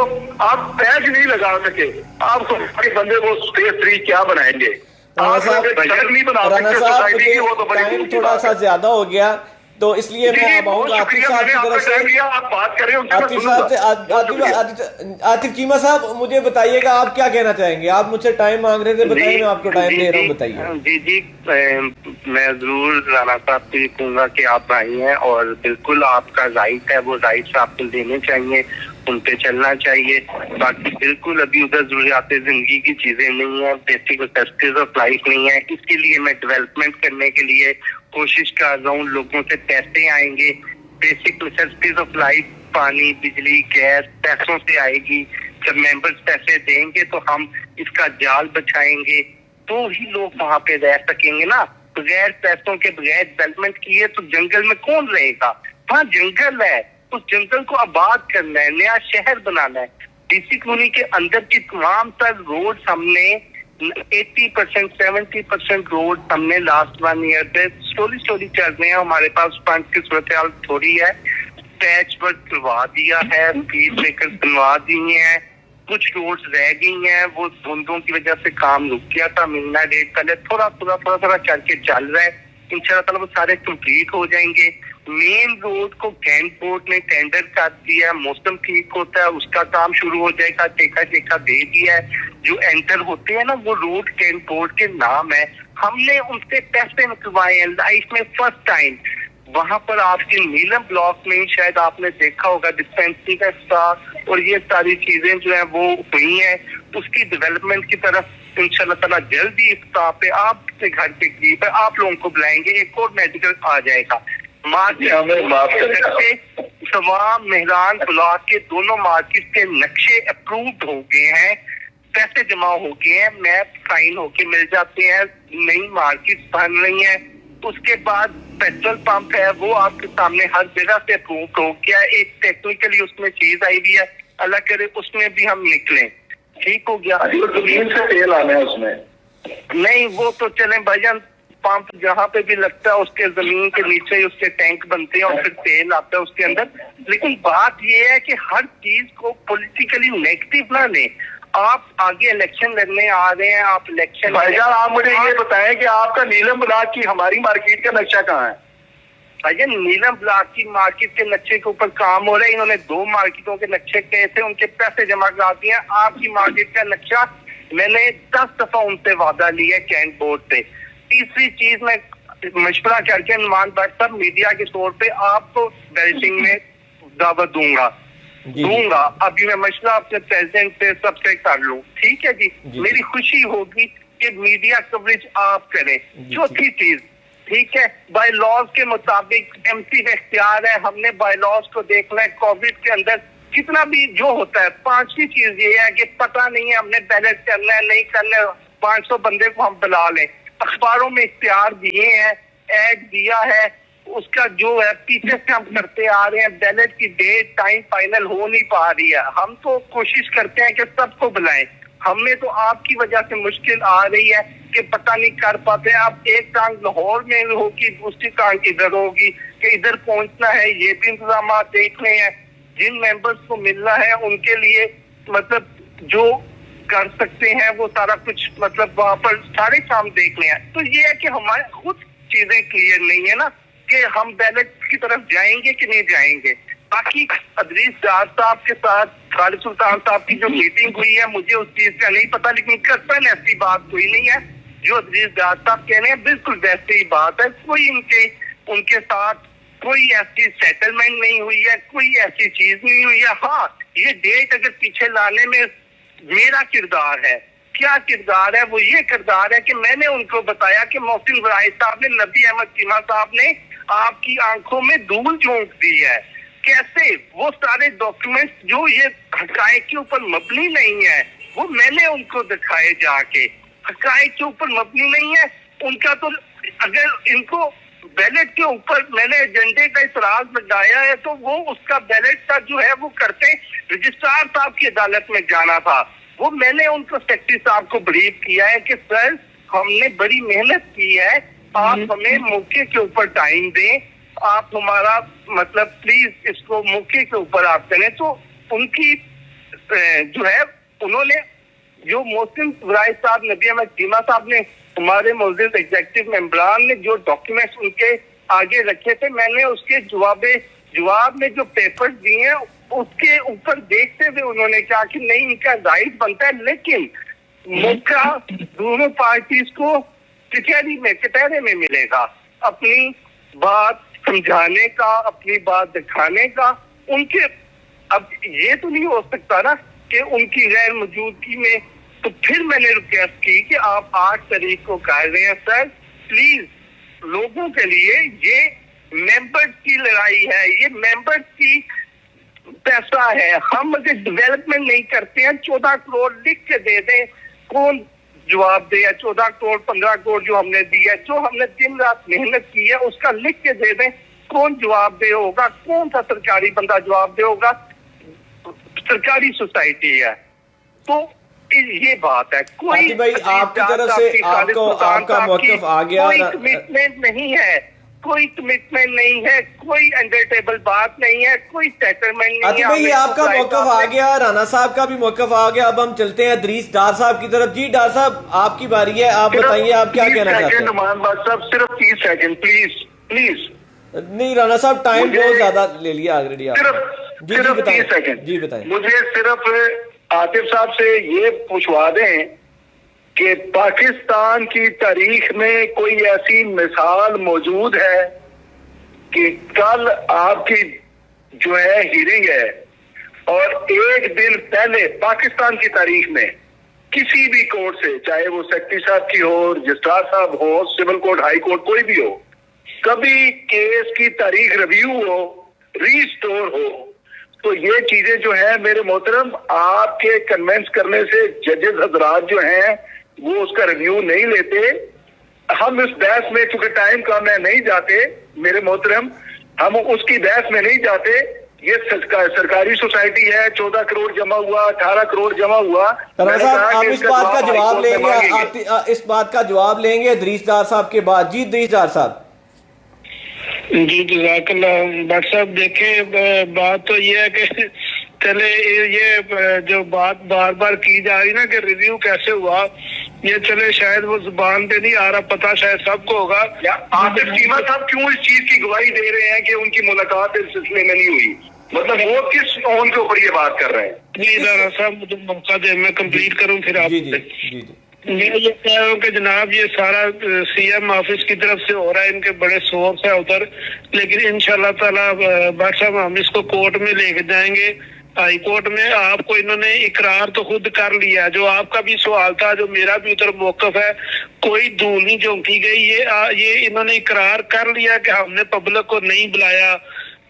Speaker 4: आप पैच नहीं लगा सके, आप सोसाइटी बंदे वो स्पेस 3 क्या बनाएंगे? आप सड़क नहीं बना सकते सोसाइटी की, वो तो बड़ी
Speaker 1: टाइम थोड़ा सा ज्यादा हो गया, तो इसलिए मैं अब आऊंगा आतिफ साहब की तरफ से।
Speaker 4: आप बात करें
Speaker 1: आतिफ साहब, आतिफ चीमा साहब, मुझे बताइएगा आप क्या कहना चाहेंगे? आप मुझसे टाइम मांग रहे थे, बताइए, मैं आपको टाइम दे रहा हूँ, बताइए।
Speaker 3: जी मैं जरूर राना साहब से कहूँगा कि आप भाई हैं और बिल्कुल आपका राइट है, वो राइट्स आपको देने चाहिए, उन पे चलना चाहिए। बाकी बिल्कुल अभी उधर जरूरियात जिंदगी की चीजें नहीं है, बेसिक नेसेसिटीज ऑफ लाइफ नहीं है, इसके लिए मैं डेवलपमेंट करने के लिए कोशिश कर रहा हूँ। लोगों से पैसे आएंगे, बेसिक नेसेसिटीज ऑफ लाइफ, पानी, बिजली, गैस पैसों से आएगी। जब मेंबर्स पैसे देंगे तो हम इसका जाल बचाएंगे, तो ही लोग वहां पे रह सकेंगे ना। बगैर पैसों के, बगैर डेवलपमेंट किए तो जंगल में कौन रहेगा? हाँ जंगल है, उस जंगल को आबाद करना है, नया शहर बनाना है। डीसी कॉलोनी के अंदर की तमाम तर रोड हमने 80% 70% रोड हमने लास्ट 1 ईयर पे स्टोरी चल रहे हैं। हमारे पास फंड की सूरत थोड़ी है, पैच वर्क करवा दिया है, फीस लेकर बनवा दिए हैं, कुछ रोड्स रह गई हैं, वो धुंधों की वजह से काम रुक गया था महीना डेढ़ पहले, थोड़ा करके चल रहा है। इंशाल्लाह वो सारे कंप्लीट हो जाएंगे। मेन रोड को कैंट बोर्ड ने टेंडर कर दिया, मौसम ठीक होता है उसका काम शुरू हो जाएगा, ठेका दे दिया है। जो एंटर होते हैं ना वो रोड कैंट बोर्ड के नाम है, हमने उनसे पैसे निकलवाए हैं लाइफ में फर्स्ट टाइम। वहां पर आपके नीलम ब्लॉक में शायद आपने देखा होगा डिस्पेंसरी का स्टाफ और ये सारी चीजें जो है वो हुई हैं, उसकी डेवलपमेंट की तरफ इंशाल्लाह ताला जल्दी इफ्ताह पे आपके घर के करीब है, आप लोगों को बुलाएंगे, एक और मेडिकल आ जाएगा। मार्केट तमाम मेहरान ब्लॉक के दोनों मार्केट के नक्शे अप्रूव्ड हो गए हैं, पैसे जमा हो गए हैं, मैप साइन होके मिल जाते हैं, नई मार्केट बन रही है। उसके बाद पेट्रोल पंप है वो आपके सामने हर जगह से अप्रूव हो गया। एक टेक्निकली उसमें चीज आई हुई है, अल्लाह करे उसमें भी हम निकले, ठीक हो गया।
Speaker 4: जमीन से तेल आना है उसमें
Speaker 3: नहीं, वो तो चले भाईजान, पंप जहाँ पे भी लगता है उसके जमीन के नीचे ही उसके टैंक बनते हैं और फिर तेल आता है उसके अंदर। लेकिन बात ये है कि हर चीज को पॉलिटिकली नेगेटिव ना लें। आप आगे इलेक्शन लड़ने आ रहे हैं, आप इलेक्शन
Speaker 4: भाईजान आप मुझे ये बताएं कि आपका नीलम ब्लॉक की हमारी मार्केट का नक्शा कहाँ है?
Speaker 3: भाईजान नीलम ब्लॉक की मार्केट के नक्शे के ऊपर काम हो रहा है, इन्होंने 2 मार्केटों के नक्शे किए थे, उनके पैसे जमा करा दिए। आपकी मार्केट का नक्शा मैंने 10 दफा उनसे वादा लिया कैंट बोर्ड से। तीसरी चीज मैं मशवरा करके नुमान भट्ट साहब मीडिया के तौर पे आपको बैलेटिंग में दावत दूंगा। अभी मैं मशवरा अपने प्रेसिडेंट से सबसे कर लूं, ठीक है जी? मेरी खुशी होगी कि मीडिया कवरेज आप करें। चौथी चीज, ठीक है, बाय लॉज के मुताबिक एमसी का इख्तियार है, हमने बाय लॉज को देखना है कोविड के अंदर कितना भी जो होता है। 5वीं चीज ये है कि पता नहीं है हमने बैलेट करना है नहीं करना है, 500 बंदे को हम बुला लें। अखबारों में इख्तियार दिए हैं, एड दिया है, उसका जो है पीछे से हम करते आ रहे हैं। बैलेट की डेट टाइम फाइनल हो नहीं पा रही है। हम तो कोशिश करते हैं कि सबको बुलाएं, हमें तो आपकी वजह से मुश्किल आ रही है कि पता नहीं कर पाते। आप एक टांग लाहौर में होगी, दूसरी टांग इधर होगी कि इधर पहुंचना है, ये भी इंतजाम देखने हैं। जिन मेंबर्स को मिलना है उनके लिए मतलब जो कर सकते हैं वो सारा कुछ मतलब वहां पर सारे काम देखने हैं। तो ये है कि हमारे खुद चीजें क्लियर नहीं है ना कि हम बैलेट की तरफ जाएंगे कि नहीं जाएंगे। बाकी अदरीस डार साहब के साथ खालिद सुल्तान साहब की जो मीटिंग हुई है मुझे उस चीज का नहीं पता, लेकिन कसरन ऐसी बात कोई नहीं है जो अदरीस डार साहब कह रहे हैं, बिल्कुल वैसे ही बात है। कोई उनके साथ कोई ऐसी सेटलमेंट नहीं हुई है, कोई ऐसी चीज नहीं हुई है। हाँ, ये डेट अगर पीछे लाने में मेरा किरदार है, क्या किरदार है? वो ये किरदार है कि मैंने उनको बताया कि मोहसिन वराई साहब ने, नबी अहमद चीमा साहब ने आपकी आंखों में धूल झोंक दी है। कैसे? वो सारे डॉक्यूमेंट्स जो ये हकायक के ऊपर मबनी नहीं है वो मैंने उनको दिखाए जाके। हकायक के ऊपर मबनी नहीं है उनका, तो अगर इनको बैलेट के ऊपर मैंने एजेंडे का इतराज लगाया है, तो वो उसका बैलेट का जो है वो करते रजिस्ट्रार साहब की अदालत में जाना था। वो मैंने उनको सेक्रेटरी साहब को ब्रीफ किया है कि सर हमने बड़ी मेहनत की है, आप हमें मौके के ऊपर टाइम दें, आप हमारा मतलब प्लीज इसको मौके के ऊपर आप करें। तो उनकी जो है उन्होंने जो मोहसिन राय साहब, नबी अहमद चीमा साहब ने, हमारे मौजूद एग्जीक्यूटिव मेंबरान ने जो डॉक्यूमेंट्स उनके आगे रखे थे, मैंने उसके जवाब में जो पेपर्स दिए हैं उसके ऊपर देखते हुए उन्होंने कहा कि नहीं इनका राइट बनता है, लेकिन मौका दोनों पार्टीज को कटहरे में मिलेगा अपनी बात समझाने का, अपनी बात दिखाने का। उनके अब ये तो नहीं हो सकता ना कि उनकी गैर मौजूदगी में, तो फिर मैंने रिक्वेस्ट की कि आप 8 तारीख को कह रहे हैं सर प्लीज लोगों के लिए, ये मेंबर्स की लड़ाई है, ये मेंबर्स की पैसा है, हम अगर डेवलपमेंट नहीं करते हैं 14 करोड़ लिख के दे दें, कौन जवाब दे? 14 करोड़ 15 करोड़ जो हमने दिया, जो हमने दिन रात मेहनत की है उसका लिख के दे दें, कौन जवाब दे होगा? कौन सा सरकारी बंदा जवाब दे होगा? सरकारी सोसाइटी है। तो ये बात है, कोई
Speaker 1: भाई आपकी तरफ से आपका मौक़िफ़ आ गया,
Speaker 3: कोई कमिटमेंट नहीं है, कोई कमिटमेंट नहीं है, कोई अंडरटेबल बात नहीं है, कोई सेटलमेंट नहीं है।
Speaker 1: भाई ये आपका मौक़िफ़ आ गया, राना साहब का भी मौक़िफ़ आ गया। अब हम चलते हैं इदरीस डार साहब की तरफ। जी डार साहब आपकी बारी है, आप बताइए आप क्या कहना चाहते हैं।
Speaker 4: नुमान बात साहब सिर्फ 30 सेकंड प्लीज प्लीज।
Speaker 1: नहीं राना साहब टाइम बहुत ज्यादा ले लिया ऑलरेडी आप।
Speaker 4: सिर्फ 30 सेकंड
Speaker 1: जी बताएं।
Speaker 4: मुझे सिर्फ आतिफ साहब से ये पूछवा दें कि पाकिस्तान की तारीख में कोई ऐसी मिसाल मौजूद है कि कल आपकी जो है हियरिंग है और एक दिन पहले पाकिस्तान की तारीख में किसी भी कोर्ट से, चाहे वो सेक्रेटरी साहब की हो, रजिस्ट्रार साहब हो, सिविल कोर्ट, हाई कोर्ट, कोई भी हो, कभी केस की तारीख रिव्यू हो, रीस्टोर हो, तो ये चीजें जो है मेरे मोहतरम आपके कन्वेंस करने से जजेस हजरात जो हैं वो उसका रिव्यू नहीं लेते। हम इस बहस में चूंकि टाइम कम है नहीं जाते मेरे मोहतरम, हम उसकी बहस में नहीं जाते। ये सरकारी सोसाइटी है, 14 करोड़ जमा हुआ, 18 करोड़ जमा हुआ।
Speaker 1: आप इस बात का जवाब लेंगे, इस बात का जवाब लेंगे इदरीस डार साहब के बाद। जी इदरीस डार साहब।
Speaker 2: जी जज़ाकल्लाह डॉक्टर साहब। देखें बात तो ये है कि चले ये जो बात बार बार की जा रही ना कि रिव्यू कैसे हुआ, ये चले शायद वो जुबान पे नहीं आ रहा, पता शायद सबको होगा।
Speaker 4: आतिफ चीमा साहब क्यों इस चीज की गवाही दे रहे हैं कि उनकी मुलाकात इस सिलसिले में नहीं हुई? मतलब वो किस ओन के ऊपर ये बात कर रहे हैं?
Speaker 2: जी दारा साहब मुझे मौका दे, मैं कंप्लीट करूं फिर आप। मैं ये कह रहा हूँ कि जनाब ये सारा सीएम ऑफिस की तरफ से हो रहा है, इनके बड़े सोर्स है उधर, लेकिन इंशाल्लाह ताला भाई साहब हम इसको कोर्ट में लेके जाएंगे, हाई कोर्ट में। आपको इन्होंने इकरार तो खुद कर लिया, जो आपका भी सवाल था, जो मेरा भी उधर मौकफ है, कोई धूल नहीं झोंकी गई। ये इन्होंने इकरार कर लिया कि हमने पब्लिक को नहीं बुलाया,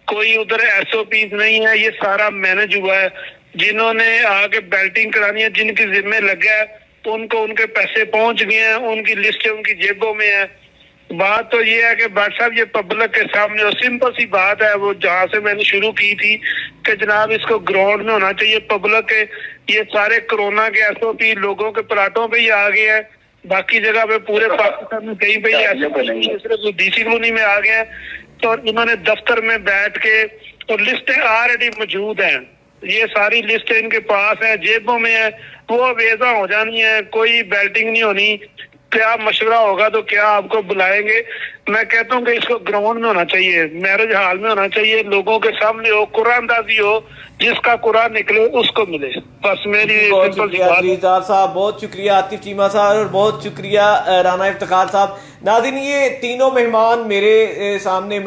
Speaker 2: कोई उधर SOPs नहीं है, ये सारा मैनेज हुआ है। जिन्होंने आगे बेल्टिंग करानी है, जिनकी जिम्मे लगा है, उनको उनके पैसे पहुंच गए हैं, उनकी लिस्टें उनकी जेबों में है। बात तो ये है कि भाई साहब ये पब्लिक के सामने, और सिंपल सी बात है वो जहाँ से मैंने शुरू की थी कि जनाब इसको ग्राउंड में होना चाहिए। पब्लिक के ये सारे कोरोना के SOP लोगों के प्लाटों पे ही आ गए हैं, बाकी जगह पे पूरे पाकिस्तान में कहीं पे सिर्फ DC कॉलोनी में आ गए हैं। तो इन्होंने दफ्तर में बैठ के, और लिस्टें ऑलरेडी मौजूद हैं, ये सारी लिस्ट इनके पास है, जेबों में है, वो अवेजा हो जानी है, कोई बेल्टिंग नहीं होनी। क्या मशवरा होगा तो क्या आपको बुलाएंगे? मैं कहता हूँ कि इसको ग्राउंड में होना चाहिए, मैरिज हॉल में होना चाहिए, लोगों के सामने हो, कुरानदाजी हो, जिसका कुरान निकले उसको मिले। बस मेरी
Speaker 1: बहुत शुक्रिया साहब, बहुत शुक्रिया आतिफ चीमा साहब, और बहुत शुक्रिया राना इफ्तिखार साहब। नाज़रीन ये तीनों मेहमान मेरे सामने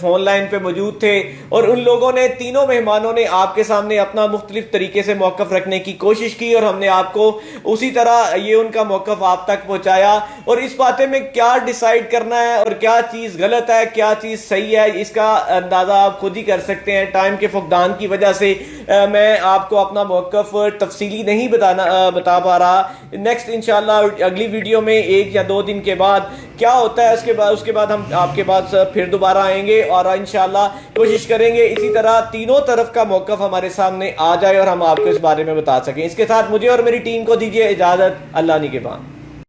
Speaker 1: फोन लाइन पे मौजूद थे, और उन लोगों ने, तीनों मेहमानों ने आपके सामने अपना मुख्तलिफ तरीके से मौक़िफ़ रखने की कोशिश की, और हमने आपको उसी तरह ये उनका मौक़िफ़ आप तक पहुँचाया। और इस बातें में क्या डिसाइड करना है और क्या चीज़ गलत है, क्या चीज़ सही है, इसका अंदाज़ा आप खुद ही कर सकते हैं। टाइम के फुकदान की वजह से मैं आपको अपना मौक़िफ़ तफसीली नहीं बता पा रहा। नेक्स्ट इंशाल्लाह अगली वीडियो में 1 या 2 दिन के बाद क्या होता है उसके बाद हम आपके पास फिर दोबारा आएंगे और इंशाल्लाह कोशिश करेंगे इसी तरह तीनों तरफ का मौक़िफ़ हमारे सामने आ जाए और हम आपको इस बारे में बता सकें। इसके साथ मुझे और मेरी टीम को दीजिए इजाज़त। अल्लाह निगहबान।